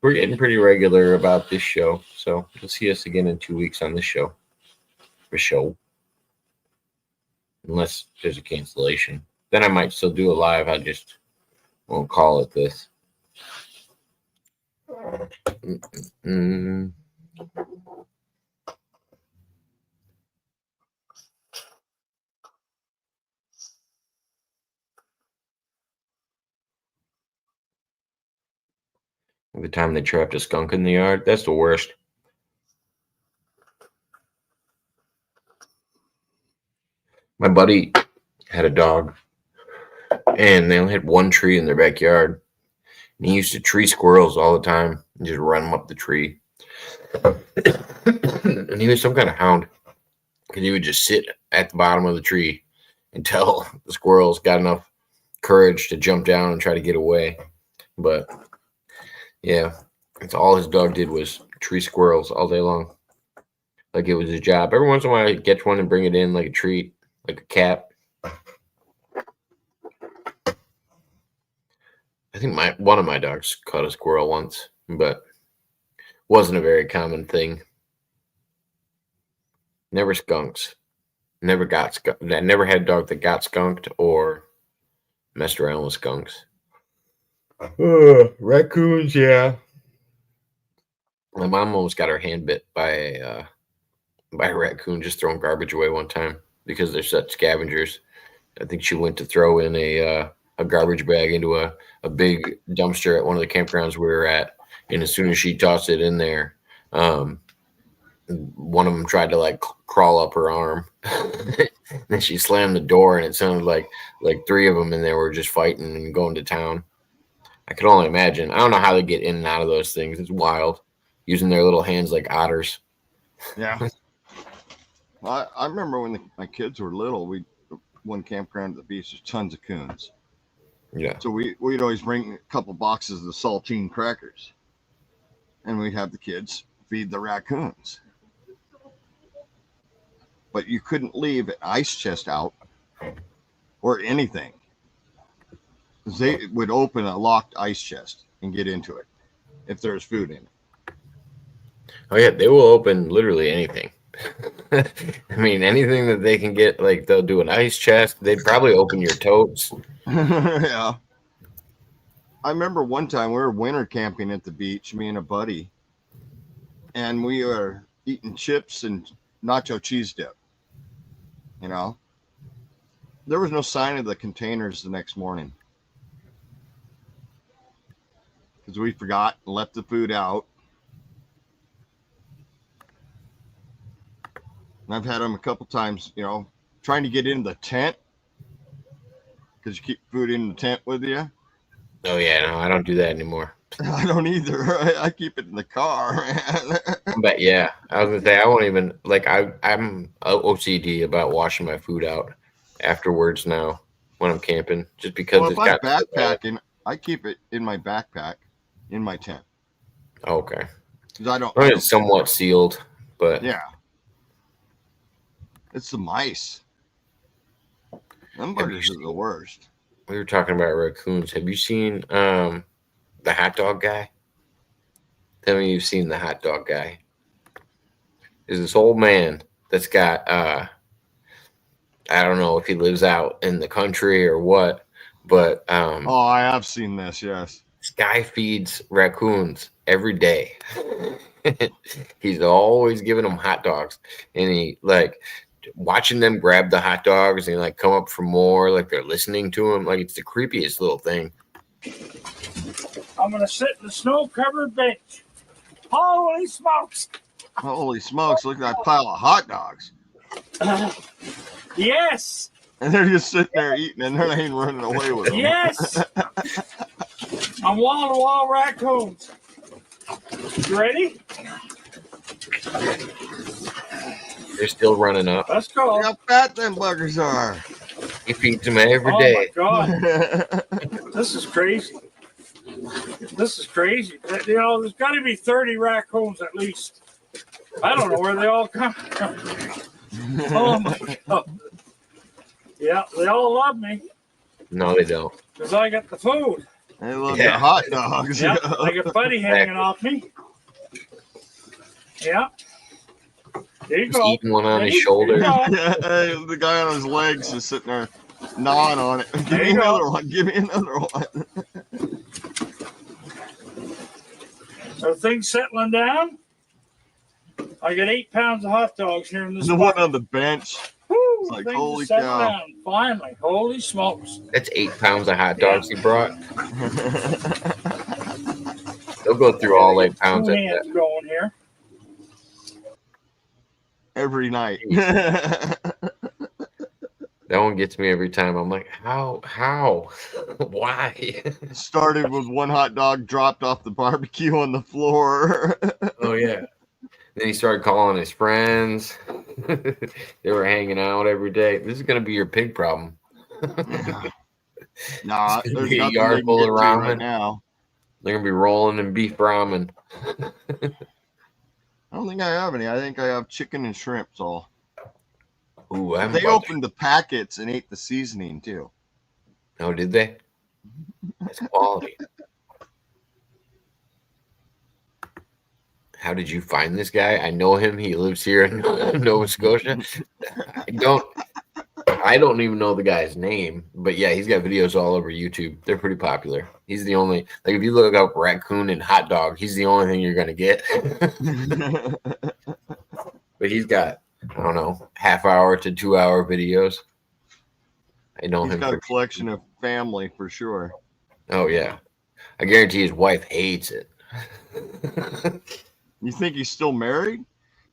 we're getting pretty regular about this show. So you'll see us again in 2 weeks on this show. For show. Unless there's a cancellation. Then I might still do a live. I just won't call it this. The time they trapped a skunk in the yard, that's the worst. My buddy had a dog, and they only had one tree in their backyard. And he used to tree squirrels all the time and just run them up the tree. And he was some kind of hound, because he would just sit at the bottom of the tree until the squirrels got enough courage to jump down and try to get away. But yeah, that's all his dog did was tree squirrels all day long. Like it was his job. Every once in a while, he'd catch one and bring it in like a treat, like a cat. I think one of my dogs caught a squirrel once, but wasn't a very common thing. Never skunks. Never got skunked. I never had a dog that got skunked or messed around with skunks. Raccoons, yeah. My mom almost got her hand bit by a raccoon just throwing garbage away one time because they're such scavengers. I think she went to throw in a garbage bag into a big dumpster at one of the campgrounds we were at, and as soon as she tossed it in there, one of them tried to like crawl up her arm. Then she slammed the door, and it sounded like three of them in there were just fighting and going to town. I could only imagine. I don't know how they get in and out of those things. It's wild, using their little hands like otters. Yeah. I remember when my kids were little, one campground at the beach, there's tons of coons. Yeah. So we'd always bring a couple boxes of saltine crackers, and we'd have the kids feed the raccoons. But you couldn't leave an ice chest out or anything. They would open a locked ice chest and get into it if there's food in it. Oh yeah, they will open literally anything. I mean, anything that they can get. Like they'll do an ice chest. They'd probably open your totes. Yeah. I remember one time we were winter camping at the beach, me and a buddy, and we were eating chips and nacho cheese dip. You know, there was no sign of the containers the next morning because we forgot and left the food out. And I've had them a couple times, you know, trying to get in the tent because you keep food in the tent with you. Oh yeah, no, I don't do that anymore. I don't either. I keep it in the car, man. But yeah, I was gonna say I won't even like I'm OCD about washing my food out afterwards now when I'm camping, just because Well, it's if I'm got so bad. backpacking, I keep it in my backpack, in my tent, Okay, because I don't. I mean, it's somewhat sealed, but Yeah, it's the mice. Them have you buggers are the seen, worst. we were talking about raccoons. Have you seen the hot dog guy? Tell me you've seen the hot dog guy. There's this old man that's got I don't know if he lives out in the country or what, but Oh, I have seen this. Yes. this guy feeds raccoons every day. He's always giving them hot dogs, and he like watching them grab the hot dogs and like come up for more, like they're listening to him. Like it's the creepiest little thing. I'm gonna sit in the snow-covered bench. Holy smokes! Holy smokes! Look at that pile of hot dogs, Yes, and they're just sitting there eating, and they're not even running away with them. yes. I'm wall-to-wall raccoons. You ready? They're still running up. Let's go. Look how fat them buggers are. He feeds them every Oh day. my god, this is crazy. This is crazy. You know, there's got to be 30 raccoons at least. I don't know where they all come from. Oh my god. Yeah, they all love me No, they don't. because I got the food. They love Yeah. the hot dogs. Yeah, I got Buddy hanging off me. Yeah. There you He's go. eating one on his Ready? shoulder. There you go. Hey, the guy on his legs is sitting there gnawing on it. Give There me you go. another one. Give me another one. So things settling down. I got 8 pounds of hot dogs here in this The one spot. on the bench. Woo, It's like, things holy are settling cow. down. Finally. Holy smokes. That's 8 pounds of hot dogs he brought. They'll go through all 8 pounds Two of hands that. going here. Every night. That one gets me every time. I'm like, how, why? Started with one hot dog dropped off the barbecue on the floor. Oh yeah. Then he started calling his friends. They were hanging out every day. This is gonna be your pig problem. Nah, It's gonna there's be a nothing yard they can full get of to ramen. right now. They're gonna be rolling in beef ramen. I don't think I have any. I think I have chicken and shrimps all. Ooh, I'm They about opened the packets and ate the seasoning too. Oh, did they? That's quality. How did you find this guy? I know him. He lives here in Nova Scotia. I don't even know the guy's name, but yeah, he's got videos all over YouTube. They're pretty popular. He's the only, like, if you look up raccoon and hot dog, he's the only thing you're gonna get. But he's got, I don't know, half-hour to 2-hour videos. I know He's him. got a collection of family for sure. Oh yeah, I guarantee his wife hates it. You think he's still married?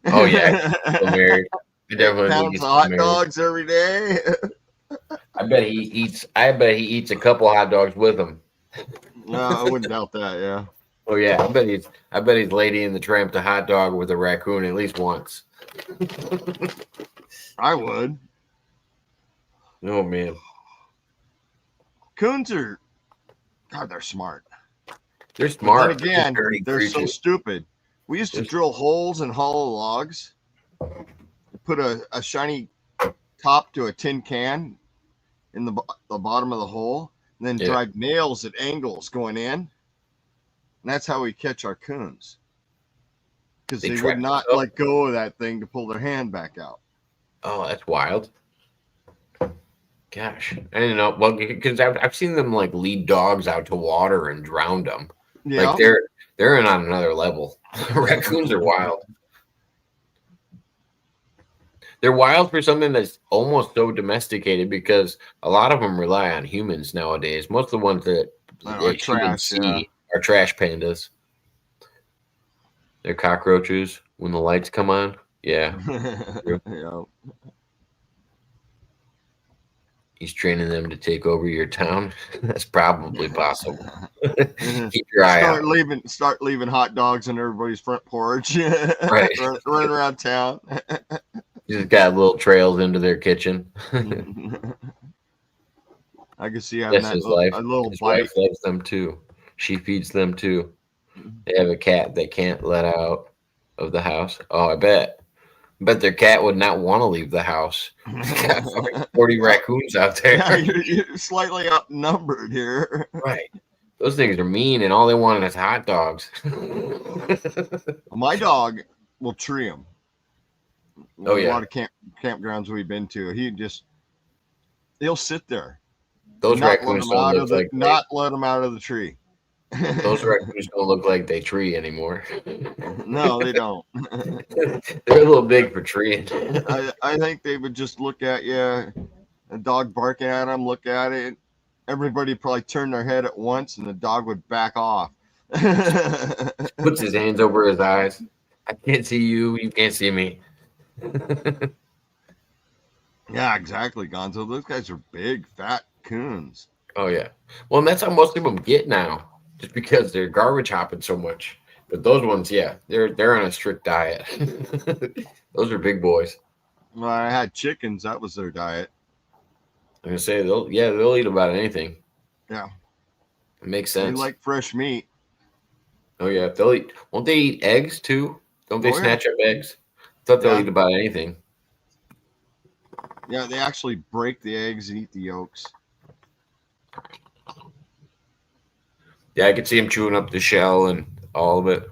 Oh yeah, still married. I definitely think Pounds he's of hot married. dogs every day. I bet he eats a couple hot dogs with him. No, I wouldn't doubt that. Yeah. Oh yeah, I bet he's Lady in the Tramp the hot dog with a raccoon at least once. I would. Oh man, Coons are, God, they're smart. they're But smart. then again, They're dirty they're so creatures. stupid. We used to They're- drill holes in hollow logs, put a shiny top to a tin can in the bottom of the hole, and then Yeah. drive nails at angles going in. And that's how we catch our coons. Because They they trap would not themselves? let go of that thing to pull their hand back out. Oh, that's wild. Gosh, I didn't know. Well, because I've seen them like lead dogs out to water and drown them. Yeah. Like they're in on another level. Raccoons are wild. They're wild for something that's almost so domesticated because a lot of them rely on humans nowadays. Most of the ones that Are humans trash, see yeah. are trash pandas. They're cockroaches when the lights come on. Yeah. Yeah. He's training them to take over your town. That's probably possible. Keep your eye out. Start leaving hot dogs on everybody's front porch. Right. Running around town. Just got little trails into their kitchen. I can see having That's that his life. a little His bite. wife loves them too. She feeds them too. They have a cat they can't let out of the house. Oh, I bet their cat would not want to leave the house. Got 40 raccoons out there. Yeah, you're slightly outnumbered here. Right. Those things are mean, and all they want is hot dogs. My dog will tree them. Oh, yeah. A lot of campgrounds we've been to, he'll sit there. Those Not raccoons don't look like not let them out of the tree. those raccoons don't look like they tree anymore. No, they don't. They're a little big for treeing. I think they would just look at you, a dog barking at them, look at it. Everybody probably turn their head at once, and the dog would back off. Puts his hands over his eyes. I can't see you. You can't see me. Yeah, exactly, Gonzo. Those guys are big, fat coons. Oh yeah. Well, and that's how most of them get now, just because they're garbage hopping so much. But those ones, yeah, they're on a strict diet. Those are big boys. When I had chickens, that was their diet. I'm gonna say they'll eat about anything. Yeah, It makes they sense. like fresh meat. Oh yeah, they'll eat. Won't they eat eggs too? Don't they Oh, yeah. snatch up eggs? I thought they'll Yeah. eat about anything. Yeah, they actually break the eggs and eat the yolks. Yeah, I could see them chewing up the shell and all of it.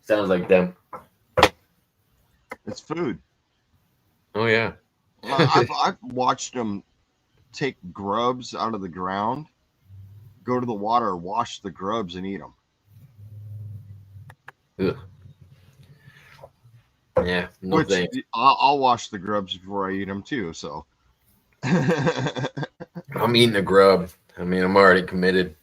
Sounds like them. It's food. Oh yeah. I've watched them take grubs out of the ground, go to the water, wash the grubs, and eat them. Ugh. Yeah, no Which thanks. I'll wash the grubs before I eat them too. So I'm eating the grub. I mean, I'm already committed.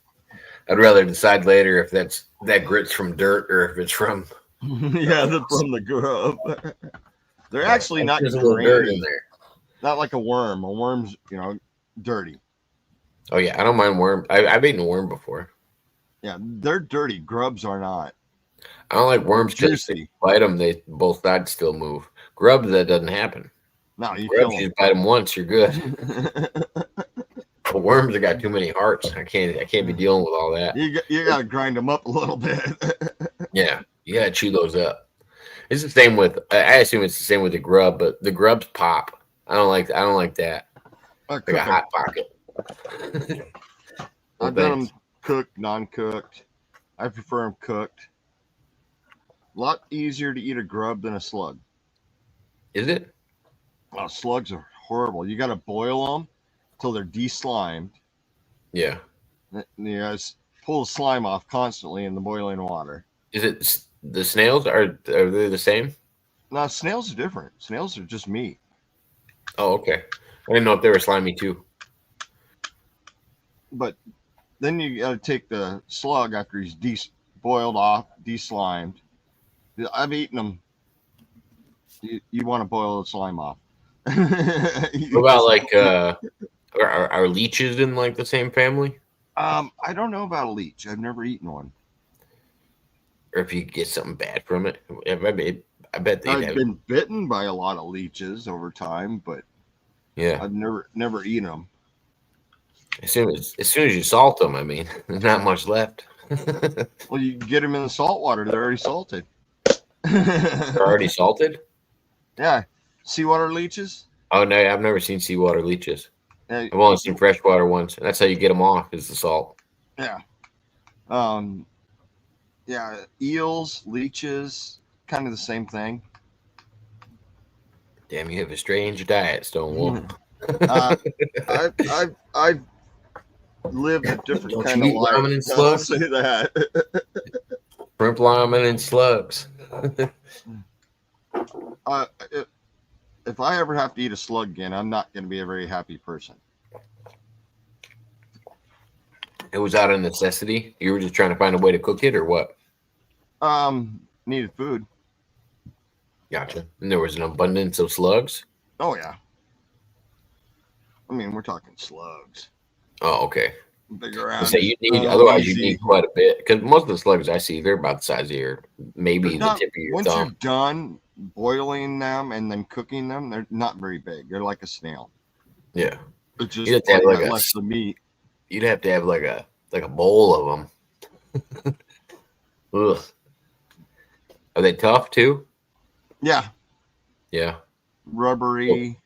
I'd rather decide later if that grit's from dirt or if it's from. yeah, from the grub. They're actually not There's a little dirt in grainy. there. Not like a worm. A worm's dirty. Oh yeah, I don't mind worm. I've eaten a worm before. Yeah, they're dirty. Grubs are not. I don't like worms because Juicy. they bite them. They both sides still move. Grubs, that doesn't happen. No, you kill Grubs, you just bite them once, you're good. them. But worms have got too many hearts. I can't be dealing with all that. you got to grind them up a little bit. Yeah, you gotta chew those up. It's the same with. I assume it's the same with the grub, but the grubs pop. I don't like that. Like a hot pocket. I've done them cooked, non-cooked. I prefer them cooked. A lot easier to eat a grub than a slug. Is it? Oh, slugs are horrible. You got to boil them till they're de-slimed. Yeah. You guys pull the slime off constantly in the boiling water. Is it the snails? Are they the same? Now, snails are different. Snails are just meat. Oh, okay. I didn't know if they were slimy too. But then you got to take the slug after he's boiled off, de-slimed. I've eaten them. You want to boil the slime off. What about like are leeches in like the same family? I don't know about a leech. I've never eaten one. Or if you get something bad from it? I bet they'd I've have. been bitten by a lot of leeches over time, but Yeah. I've never eaten them. As soon as you salt them, I mean, there's not much left. Well, you get them in the salt water; they're already salted. They're already salted? Yeah, seawater leeches. Oh no, I've never seen seawater leeches. Yeah, I've only seen freshwater ones, and that's how you get them off is the salt. yeah. Yeah, eels, leeches, kind of the same thing. Damn, you have a strange diet, Stonewall. I've lived a different Don't kind you of eat life. ramen and I'll slugs? say that. Shrimp ramen and slugs. If I ever have to eat a slug again, I'm not going to be a very happy person. It was out of necessity. You were just trying to find a way to cook it, or what? Needed food. Gotcha. And there was an abundance of slugs. Oh yeah. I mean, we're talking slugs. Oh, okay. Big I around. say you need, otherwise you easy. need quite a bit because most of the slugs I see, they're about the size of your, maybe They're the not- tip of your once you're thumb. done boiling them and then cooking them, they're not very big. They're like a snail. Yeah, It's just You'd have to have like like a- less the meat. you'd have to have like a bowl of them. Ugh. Are they tough too? Yeah, Yeah. rubbery.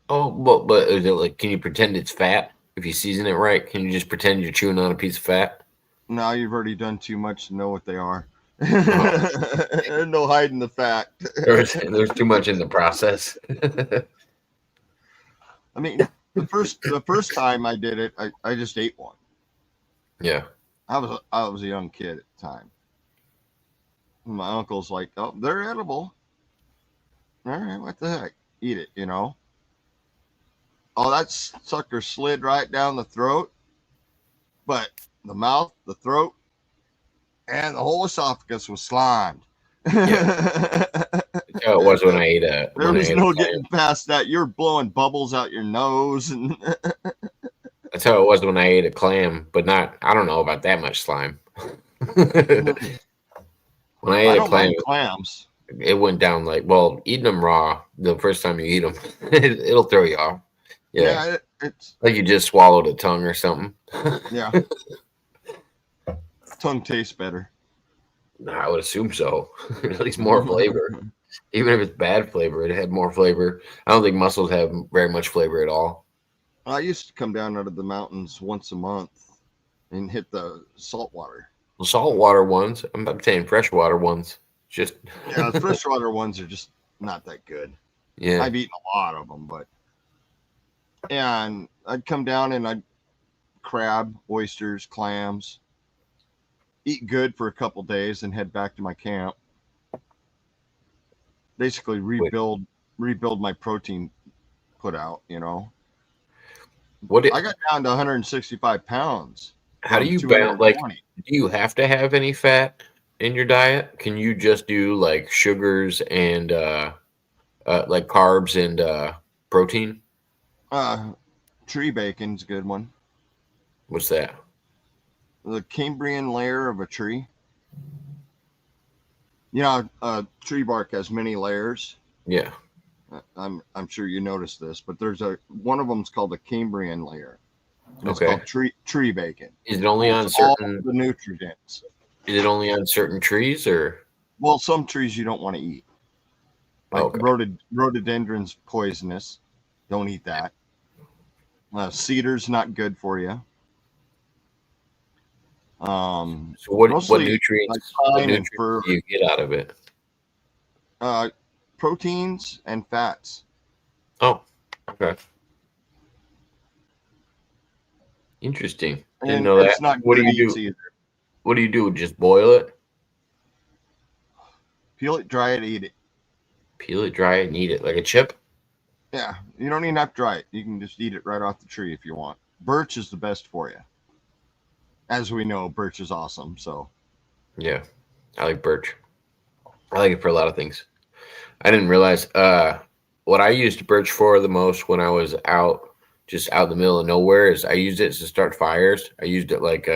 Oh, but is it like? Can you pretend it's fat if you season it right? Can you just pretend you're chewing on a piece of fat? Now you've already done too much to know what they are. Oh. No hiding the fact. There's too much in the process. I mean, the first time I did it, I just ate one. Yeah. I was a young kid at the time. My uncle's like, "Oh, they're edible. All right, what the heck? Eat it, you know." Oh, that sucker slid right down the throat, but the mouth, the throat, and the whole esophagus was slimed. That's how it was when I ate a. There when I was ate no a clam. getting past that. You're blowing bubbles out your nose, and That's how it was when I ate a clam, but not. I don't know about that much slime. When I I ate a don't clam, mind clams. it went down like, well, eating them raw the first time you eat them, it'll throw you off. Yeah, It's like you just swallowed a tongue or something. yeah. Tongue tastes better. I would assume so. At least more flavor. Even if it's bad flavor, it had more flavor. I don't think mussels have very much flavor at all. I used to come down out of the mountains once a month and hit the saltwater. The saltwater ones, I'm saying freshwater ones. Just Yeah, the freshwater ones are just not that good. yeah. I've eaten a lot of them, and I'd come down and I'd crab, oysters, clams, eat good for a couple days, and head back to my camp. Basically, rebuild my protein put out. You know, I got down to 165 pounds. How do you balance? Like, do you have to have any fat in your diet? Can you just do like sugars and like carbs and protein? Tree bacon's a good one. What's that? The Cambrian layer of a tree. You know, tree bark has many layers. Yeah. I'm sure you noticed this, but there's one of them's called the Cambrian layer. It's Okay. called tree bacon. Is it only on It's all certain? the nutrients. Is it only on certain trees or? Well, some trees you don't want to eat. Like Okay. rhododendron's poisonous. Don't eat that. Cedar's not good for you. So what mostly nutrients? like What pine and nutrients fir. do you get out of it? Proteins and fats. Oh, okay. Interesting. Didn't And know that. it's not What do good you eats do? either. What do you do? Just boil it, Peel it, dry it, eat it. peel it, dry it, and eat it like a chip. Yeah, you don't even have to dry it. You can just eat it right off the tree if you want. Birch is the best for you. As we know, birch is awesome. So Yeah, I like birch. I like it for a lot of things. I didn't realize what I used birch for the most when I was out, just out in the middle of nowhere, is I used it to start fires. I used it like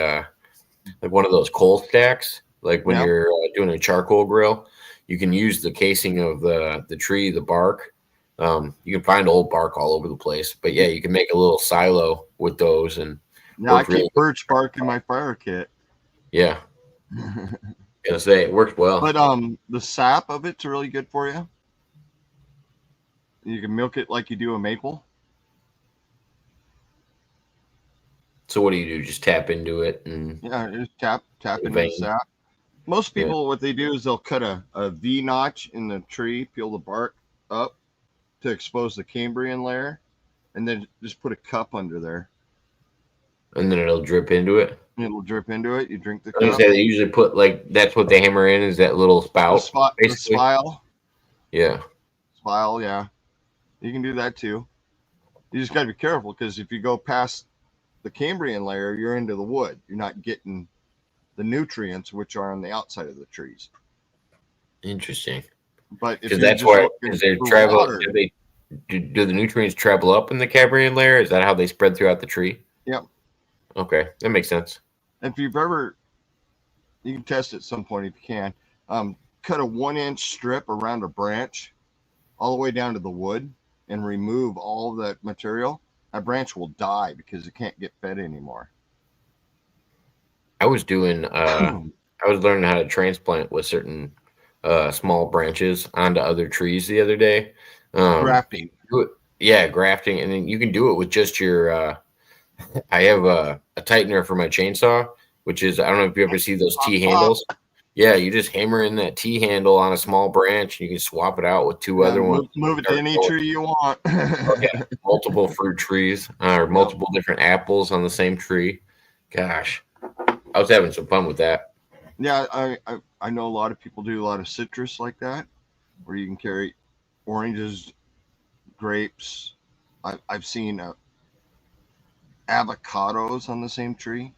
one of those coal stacks, like when Yeah. you're doing a charcoal grill. You can use the casing of the tree, the bark. You can find old bark all over the place, but yeah, you can make a little silo with those, and yeah, I worked really keep birch bark in my fire kit. yeah, gonna say it worked well. But the sap of it's really good for you. You can milk it like you do a maple. So what do you do? Just tap into it and Yeah, just tap into the vein. sap. Most Yeah. people, what they do is they'll cut a V notch in the tree, peel the bark up to expose the Cambrian layer, and then just put a cup under there. and then it'll drip into it. It'll drip into it. You drink the I was gonna cup. say they usually put like that's what they hammer in is that little The, spout. the basically. spile. Yeah. Spile, yeah. You can do that too. You just got to be careful because if you go past the Cambrian layer, you're into the wood. You're not getting the nutrients which are on the outside of the trees. Interesting. But if Because you're that's just why looking because they're for traveling. water, do the nutrients travel up in the carbonated layer? Is that how they spread throughout the tree? Yep. Okay, that makes sense. If you've ever, you can test it at some point if you can. Cut a 1-inch strip around a branch all the way down to the wood and remove all of that material. That branch will die because it can't get fed anymore. I was doing I was learning how to transplant with certain small branches onto other trees the other day. Grafting. Yeah, grafting, and then you can do it with just your I have a tightener for my chainsaw, which is, I don't know if you ever see those T handles. Yeah, you just hammer in that T handle on a small branch, and you can swap it out with two other ones. Move it to any tree you want. Yeah, multiple fruit trees or multiple different apples on the same tree. Gosh, I was having some fun with that. Yeah, I know a lot of people do a lot of citrus like that, where you can carry oranges, grapes. I've seen avocados on the same tree.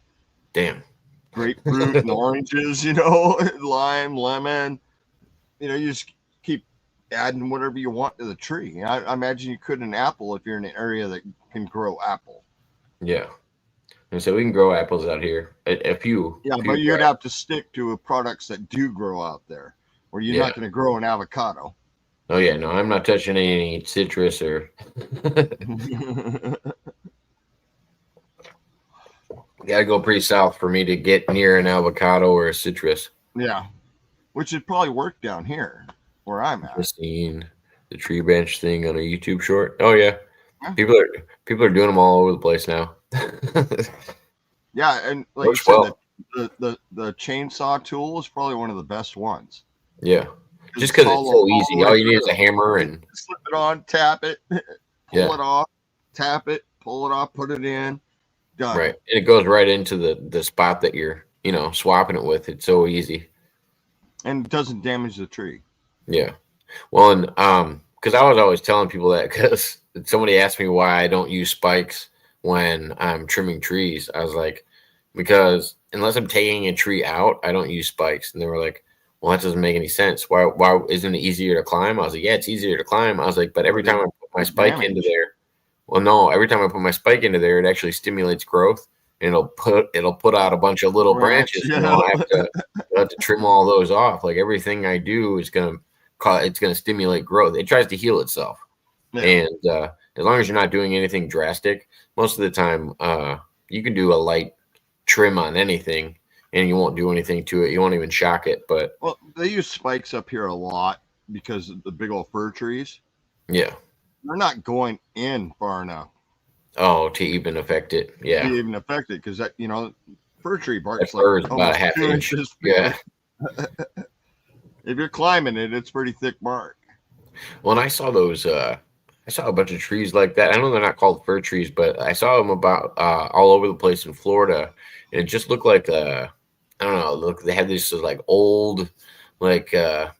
Damn. Grapefruit and oranges, lime, lemon. You just keep adding whatever you want to the tree. I imagine you could an apple if you're in an area that can grow apple. Yeah. And so we can grow apples out here. A few. Yeah, but you'd have to stick to products that do grow out there, or you're not going to grow an avocado. Oh, yeah. No, I'm not touching any citrus or. Gotta go pretty south for me to get near an avocado or a citrus. Yeah, which would probably work down here where I'm at. I've seen the tree bench thing on a YouTube short. Oh yeah, people are doing them all over the place now. Yeah, and like Works you said, the chainsaw tool is probably one of the best ones. Yeah, just because it's so easy. All you need is a hammer and slip it on, tap it, pull it off, tap it, pull it off, put it in. Done. Right, and it goes right into the spot that you're swapping it with. It's so easy, and it doesn't damage the tree. Yeah, well, and because I was always telling people that, because somebody asked me why I don't use spikes when I'm trimming trees. I was like, because unless I'm taking a tree out, I don't use spikes. And they were like, well, that doesn't make any sense. Why isn't it easier to climb? I was like, yeah, it's easier to climb. I was like, but every time I put my spike into there. Well, no, every time I put my spike into there, it actually stimulates growth, and it'll put out a bunch of little branches. Yeah. And I'll have to trim all those off. Like everything I do is gonna stimulate growth. It tries to heal itself, and as long as you're not doing anything drastic, most of the time you can do a light trim on anything, and you won't do anything to it. You won't even shock it. But they use spikes up here a lot because of the big old fir trees. Yeah. They're not going in far enough. Oh, to even affect it. Yeah. To even affect it, because that fir tree bark's like about a half inch. Yeah. If you're climbing it, it's pretty thick bark. Well, and I saw those. I saw a bunch of trees like that. I know they're not called fir trees, but I saw them about all over the place in Florida, and it just looked like I don't know. Look, they had this like old, like I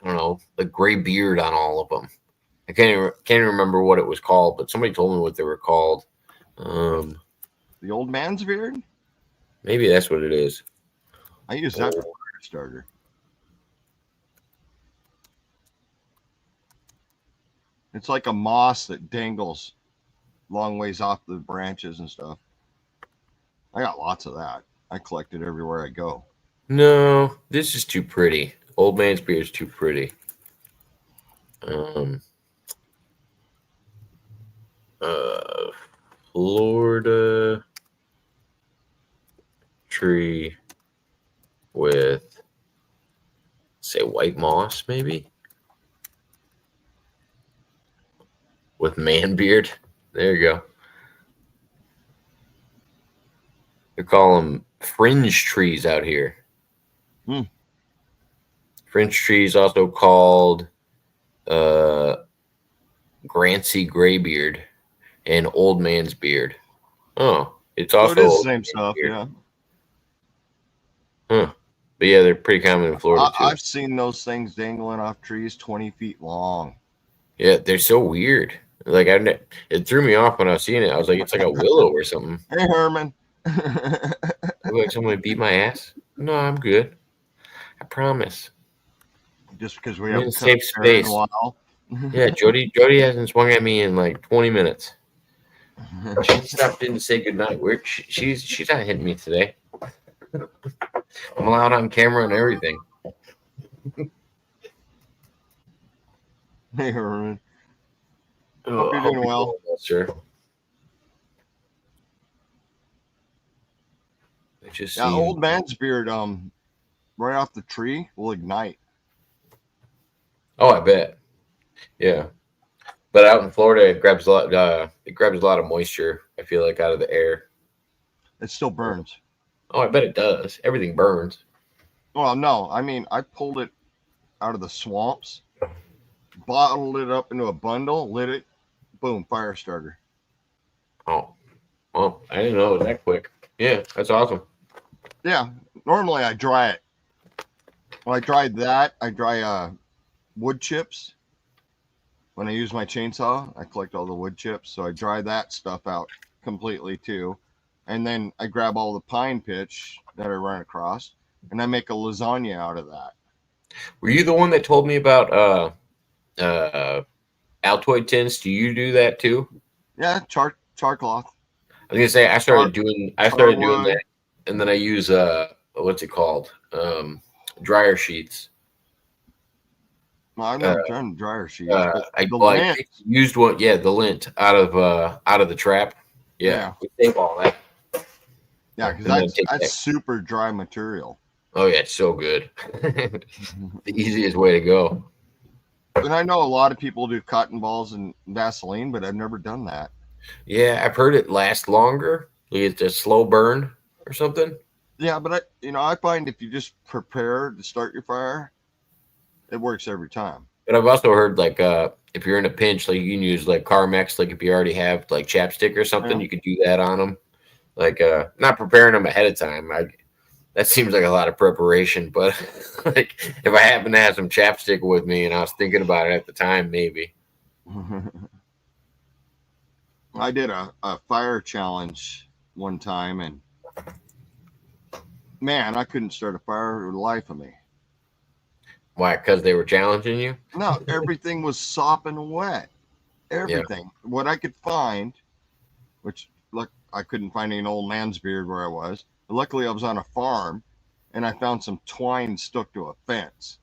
don't know, like gray beard on all of them. I can't even remember what it was called, but somebody told me what they were called. The old man's beard? Maybe that's what it is. I use that for starter. It's like a moss that dangles long ways off the branches and stuff. I got lots of that. I collect it everywhere I go. No, this is too pretty. Old man's beard is too pretty. Florida tree with, say, white moss, maybe? With man beard. There you go. They call them fringe trees out here. Fringe trees, also called Grancy graybeard and old man's beard. Oh, it's also it is the same stuff, beard. Yeah. Huh. But yeah, they're pretty common in Florida too. I've seen those things dangling off trees 20 feet long. Yeah, they're so weird. Like it threw me off when I was seeing it. I was like, it's like a willow or something. Hey, Herman. Like somebody beat my ass? No, I'm good. I promise. Just because we haven't safe space. in a while, Yeah, Jody hasn't swung at me in like 20 minutes. She stopped in to say goodnight. She's not hitting me today. I'm allowed on camera and everything. Hey, Herman. Oh, Hope you're doing well. Sir. I just Yeah, seen- old man's beard, right off the tree will ignite. Oh, I bet. Yeah, but out in Florida, it grabs a lot. It grabs a lot of moisture. I feel like out of the air. It still burns. Oh, I bet it does. Everything burns. Well, no, I mean, I pulled it out of the swamps, bottled it up into a bundle, lit it, boom, fire starter. Oh, well, I didn't know it was that quick. Yeah, that's awesome. Yeah, normally I dry it. When I dried that, I dry wood chips. When I use my chainsaw, I collect all the wood chips, so I dry that stuff out completely too. And then I grab all the pine pitch that I run across, and I make a lasagna out of that. Were you the one that told me about Altoid tins? Do you do that too? Yeah, char cloth. I was gonna say I started doing Charwood. that, and then I use what's it called? Dryer sheets. Well, I've never done dryer sheets. but I the like lint, used one, yeah, the lint out of the trap. Yeah, we save all that. yeah, And because then take that. that's super dry material. Oh yeah, it's so good. The easiest way to go. And I know a lot of people do cotton balls and Vaseline, but I've never done that. Yeah, I've heard it lasts longer. It's a slow burn or something. Yeah, but I find if you just prepare to start your fire, it works every time. But I've also heard like if you're in a pinch, like you can use like Carmex, like if you already have like chapstick or something, Yeah. you could do that on them. Like not preparing them ahead of time. That seems like a lot of preparation, but like if I happen to have some chapstick with me and I was thinking about it at the time, maybe. I did a fire challenge one time, and man, I couldn't start a fire for the life of me. Why? Because they were challenging you? No, everything was sopping wet. Everything. What I could find, which look, I couldn't find an old man's beard where I was. But luckily, I was on a farm, and I found some twine stuck to a fence.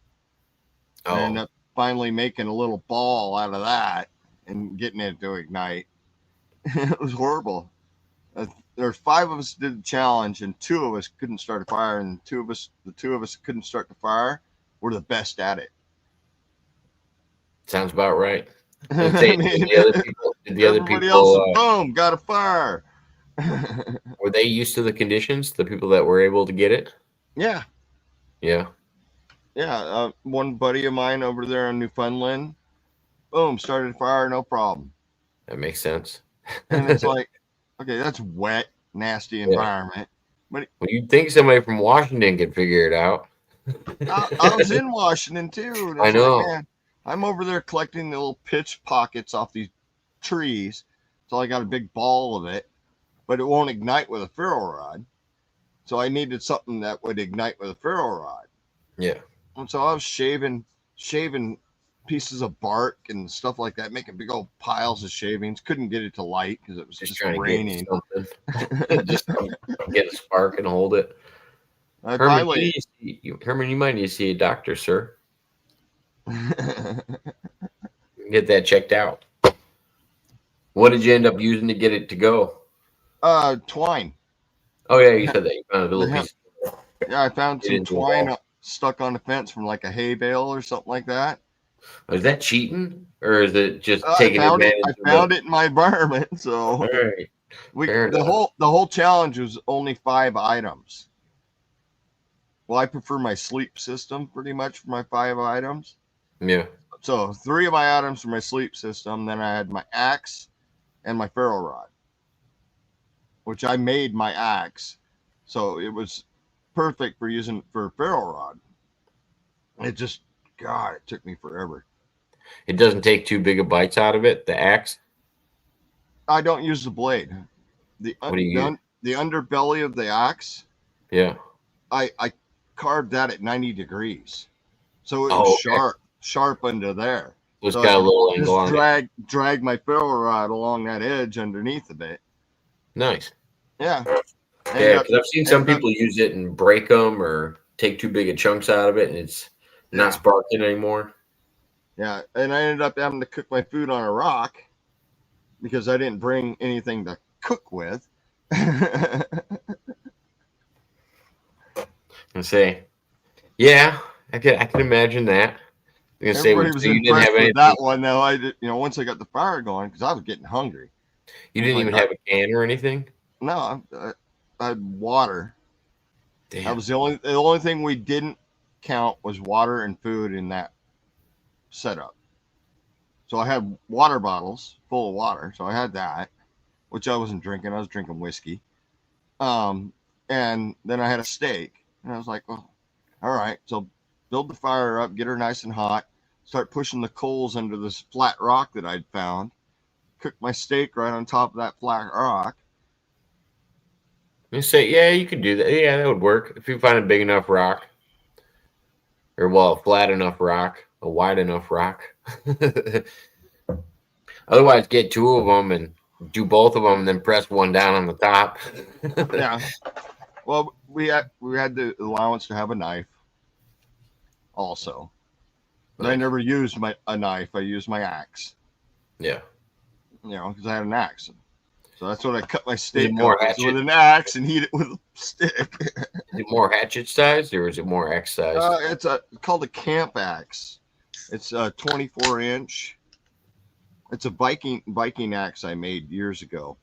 I ended Oh, up finally making a little ball out of that and getting it to ignite. It was horrible. There's 5 of us did the challenge, and 2 of us couldn't start a fire, and the two of us couldn't start the fire were the best at it. sounds about right. I Did mean, the other everybody people else, boom, got a fire. were they used to the conditions? The people that were able to get it? Yeah, Yeah. yeah. One buddy of mine over there in Newfoundland, boom, started a fire, no problem. That makes sense. And it's like, okay, that's wet, nasty environment. Well, you'd think somebody from Washington could figure it out. I was in Washington too. And I it's know. Like, man, I'm over there collecting the little pitch pockets off these trees. So I got a big ball of it, but it won't ignite with a ferro rod. So I needed something that would ignite with a ferro rod. Yeah. And so I was shaving pieces of bark and stuff like that, making big old piles of shavings. Couldn't get it to light because it was just trying raining. to get something. Just get a spark and hold it. I Herman, finally, you might need to see a doctor, sir. Get that checked out. What did you end up using to get it to go? twine. Oh yeah, you said that you found a little Yeah. piece. Yeah, I found Get some into the twine wall. stuck on the fence from like a hay bale or something like that. Is that cheating, or is it just I taking found advantage? it. I found it in my environment. So All right. Fair the enough. whole challenge was only 5 items. Well, I prefer my sleep system pretty much for my 5 items. Yeah. So 3 of my items for my sleep system. Then I had my axe and my ferro rod, which I made my axe. So it was perfect for using for ferro rod. It just, God, it took me forever. It doesn't take too big of bites out of it. The axe. I don't use the blade. What do you use? The underbelly of the axe, Yeah. I carved that at 90 degrees. So it Oh, was okay. sharp under there. It's So got a I little just angle on it. drag my ferro rod along that edge underneath a bit. Nice. Yeah. Yeah, because I've seen some people use it and break them or take too big of chunks out of it, and it's not sparking anymore. Yeah, and I ended up having to cook my food on a rock because I didn't bring anything to cook with. And say, yeah, I can imagine that. I was gonna say, Everybody was so you didn't impressed have with anything. that one. Though I did, once I got the fire going, because I was getting hungry. You didn't even have a can or anything. No, I had water. Damn. That was the only thing we didn't count was water and food in that setup. So I had water bottles full of water. So I had that, which I wasn't drinking. I was drinking whiskey. And then I had a steak, and I was like, well, all right. So build the fire up, get her nice and hot, start pushing the coals under this flat rock that I'd found, cook my steak right on top of that flat rock. You say, yeah, you could do that. Yeah, that would work if you find a big enough rock, or well, a flat enough rock, a wide enough rock. Otherwise, get two of them and do both of them, and then press one down on the top. Yeah. Well, we had the allowance to have a knife, also, but I never used a knife. I used my axe. Yeah. Because I had an axe. So that's what I cut my steak more up with an axe and heat it with a stick. Is it more hatchet sized or is it more axe sized? It's called a camp axe. It's a 24-inch. It's a Viking axe I made years ago.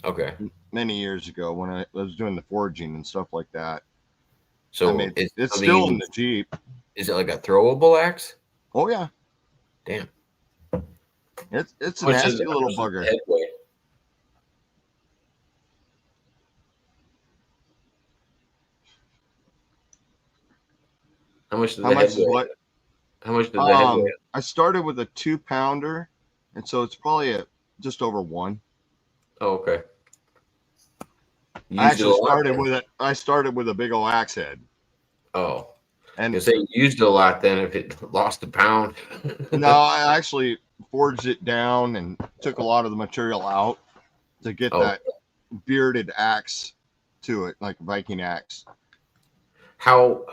Okay. Many years ago when I was doing the forging and stuff like that. So it's still in the Jeep. Is it like a throwable axe? Oh yeah. Damn. It's a nasty little bugger. How much does the head weigh? How much does the head weigh? I started with a 2-pounder, and so it's probably just over 1. Oh, okay. I started with a big old axe head. Oh. And say you used it a lot then if it lost a pound. No, I actually forged it down and took a lot of the material out to get that bearded axe to it, like a Viking axe. How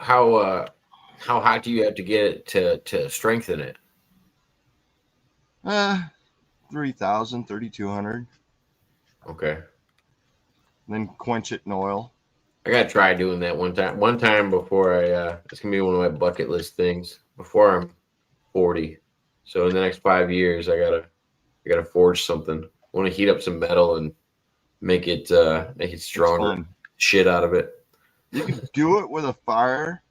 hot do you have to get it to strengthen it? 3,000, 3,200. Okay. Then quench it in oil. I gotta try doing that one time. One time before it's gonna be one of my bucket list things before I'm 40. So in the next 5 years, I gotta forge something. I want to heat up some metal and make it stronger. Shit out of it. You can do it with a fire,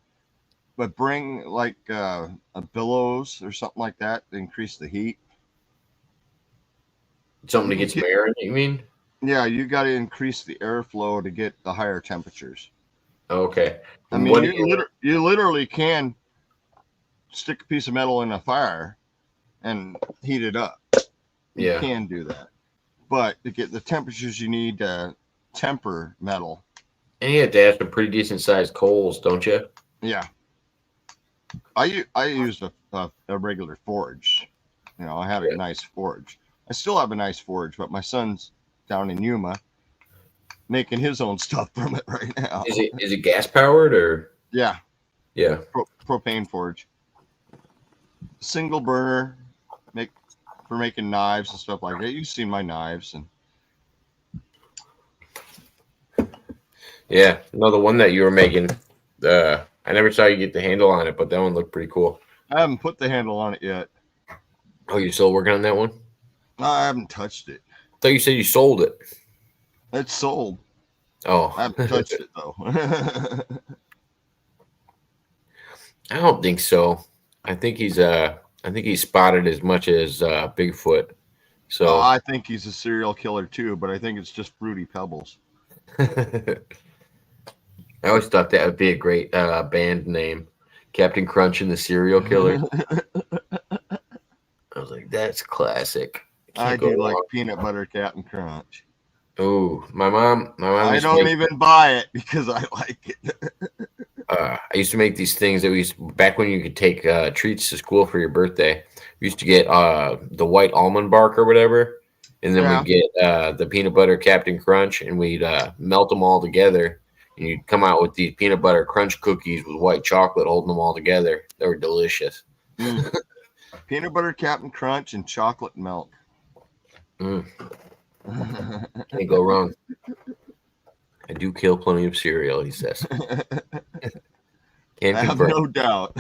but bring like a billows or something like that to increase the heat. Something to get some air in, you mean? Yeah, you got to increase the airflow to get the higher temperatures. Okay. I mean, you literally can stick a piece of metal in a fire and heat it up. You can do that. But to get the temperatures you need to temper metal. And you have to have some pretty decent sized coals, don't you? Yeah. I used a regular forge. I had a nice forge. I still have a nice forge, but my son's down in Yuma making his own stuff from it right now. Is it gas powered or? Yeah. Propane forge. Single burner, for making knives and stuff like that. You've seen my knives and. Yeah, no, the one that you were making. I never saw you get the handle on it, but that one looked pretty cool. I haven't put the handle on it yet. Oh, you're still working on that one? No, I haven't touched it. I thought you said you sold it. It's sold. Oh, I haven't touched it though. I don't think so. I think he's spotted as much as Bigfoot. So no, I think he's a serial killer too, but I think it's just Fruity Pebbles. I always thought that would be a great band name, Captain Crunch and the Serial Killer. I was like, that's classic. I do like peanut butter Captain Crunch. Oh, my mom. I don't even buy it because I like it. I used to make these things that back when you could take treats to school for your birthday. We used to get the white almond bark or whatever, and then Yeah. we'd get the peanut butter Captain Crunch, and we'd melt them all together, and you'd come out with these peanut butter crunch cookies with white chocolate holding them all together. They were delicious. Mm. Peanut butter Captain Crunch and chocolate milk. Mm, can't go wrong. I do kill plenty of cereal, he says. Can't I have confirm. no doubt.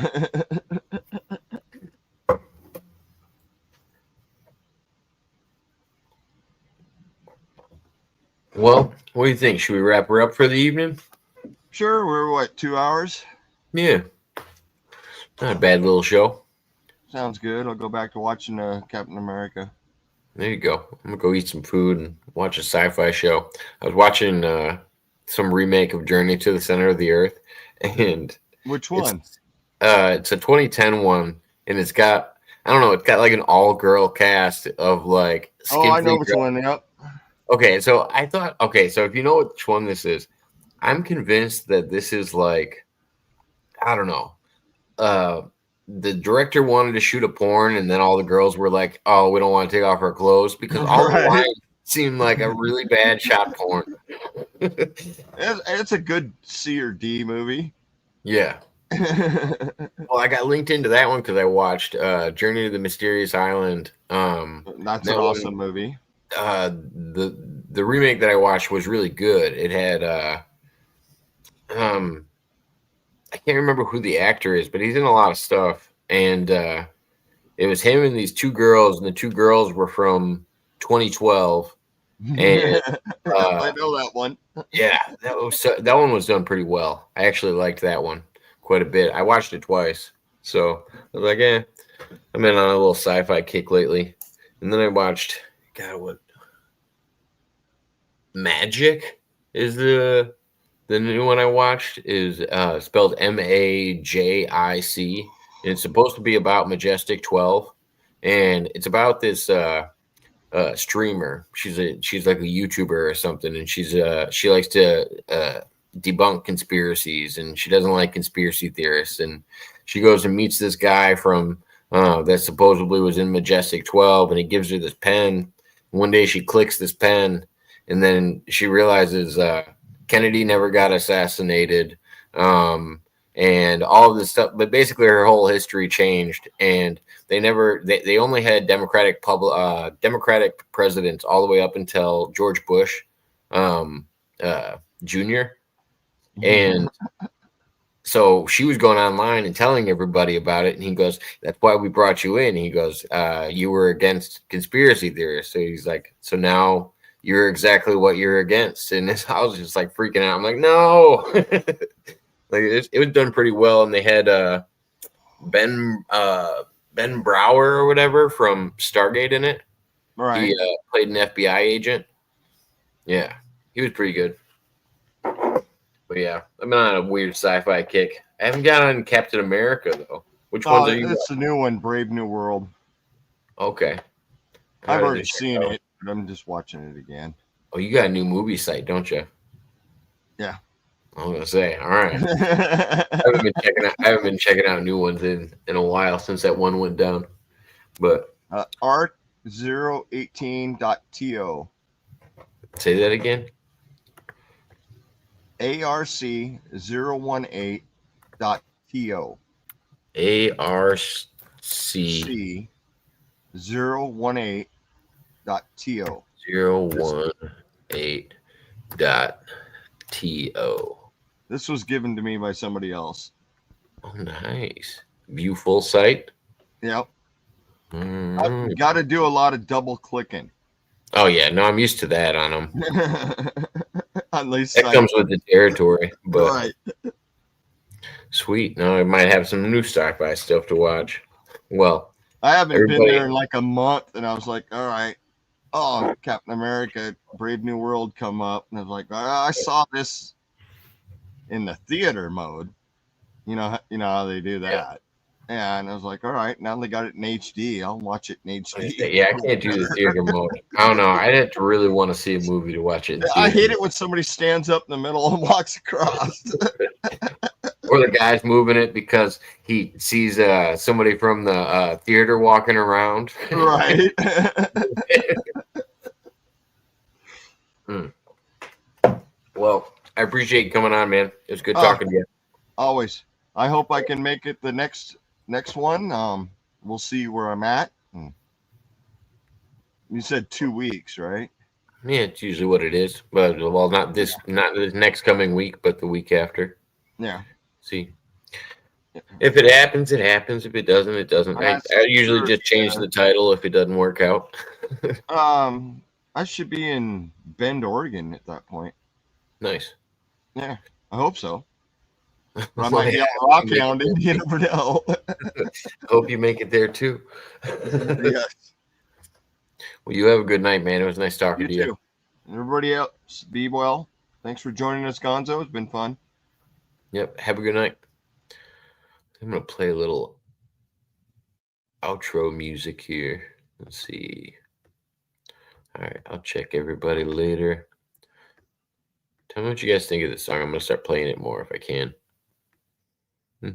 Well, what do you think? Should we wrap her up for the evening? Sure, we're what, 2 hours? Yeah. Not a bad little show. Sounds good. I'll go back to watching Captain America. There you go. I'm gonna go eat some food and watch a sci-fi show. I was watching some remake of Journey to the Center of the Earth, and Which one? it's a 2010 one, and it's got like an all-girl cast of like. Oh, I know skin-free which girls. one. Yep. Okay, so I thought. Okay, so if you know which one this is, I'm convinced that this is like, I don't know. The director wanted to shoot a porn, and then all the girls were like, "Oh, we don't want to take off our clothes," because all the Right. lines seemed like a really bad shot porn. It's a good C or D movie. Yeah. Well, I got linked into that one because I watched Journey to the Mysterious Island. That's That an one- awesome movie. The remake that I watched was really good. It had I can't remember who the actor is, but he's in a lot of stuff. And it was him and these two girls, and the two girls were from 2012. And I know that one. yeah, that one was done pretty well. I actually liked that one quite a bit. I watched it twice, so I was like, I'm in on a little sci-fi kick lately. And then I watched, what? Magic is the new one I watched is spelled Majic, and it's supposed to be about Majestic 12, and it's about this streamer. She's like a YouTuber or something, and she likes to debunk conspiracies, and she doesn't like conspiracy theorists, and she goes and meets this guy from that supposedly was in Majestic 12, and he gives her this pen. One day she clicks this pen, and then she realizes Kennedy never got assassinated, and all of this stuff. But basically, her whole history changed, and they only had Democratic presidents all the way up until George Bush Jr. And so she was going online and telling everybody about it, and he goes, "That's why we brought you in." He goes, "You were against conspiracy theorists." So he's like, "So now you're exactly what you're against." And this, I was just like freaking out. I'm like, "No!" Like it was done pretty well, and they had Ben Brower or whatever from Stargate in it. Right. He played an FBI agent. Yeah, he was pretty good. But yeah, I'm on a weird sci-fi kick. I haven't got on Captain America though. Which ones are you? It's the new one, Brave New World. Okay. I've already seen it, but I'm just watching it again. Oh, you got a new movie site, don't you? Yeah. I'm gonna say, all right. I haven't been checking out new ones in a while since that one went down. But ARC018.to. say that again. ARC018.to. ARC018.to. C018.to. This was given to me by somebody else. Oh, nice. View full site. Yep. Mhm. I've got to do a lot of double clicking. Oh yeah, no, I'm used to that on them. At least That comes with the territory. But right. sweet. Now I might have some new sci-fi stuff to watch. Well, I haven't everybody- been there in like a month, and I was like, all right. Oh, Captain America, Brave New World come up, and I was like, I saw this in the theater mode. You know how they do that. Yeah, and I was like, all right, now they got it in HD. I'll watch it in HD. yeah, I can't do the theater mode. I don't know. I'd have to really want to see a movie to watch it. In I theater. hate it when somebody stands up in the middle and walks across. Or the guy's moving it because he sees somebody from the theater walking around. Right. Well, I appreciate you coming on, man. It was good Oh. talking to you. Always. I hope I can make it the next one. We'll see where I'm at. You said 2 weeks, right? Yeah, it's usually what it is. But well, not this next coming week, but the week after. Yeah. See. If it happens, it happens. If it doesn't, it doesn't. I usually just change the title if it doesn't work out. I should be in Bend, Oregon at that point. Nice. Yeah, I hope so. I might be on Rock Hound. You never know. Hope you make it there too. Yes. Well, you have a good night, man. It was nice talking to you. Too. Everybody else, be well. Thanks for joining us, Gonzo. It's been fun. Yep. Have a good night. I'm going to play a little outro music here. Let's see. All right. I'll check everybody later. Tell me what you guys think of this song. I'm going to start playing it more if I can. Yeah.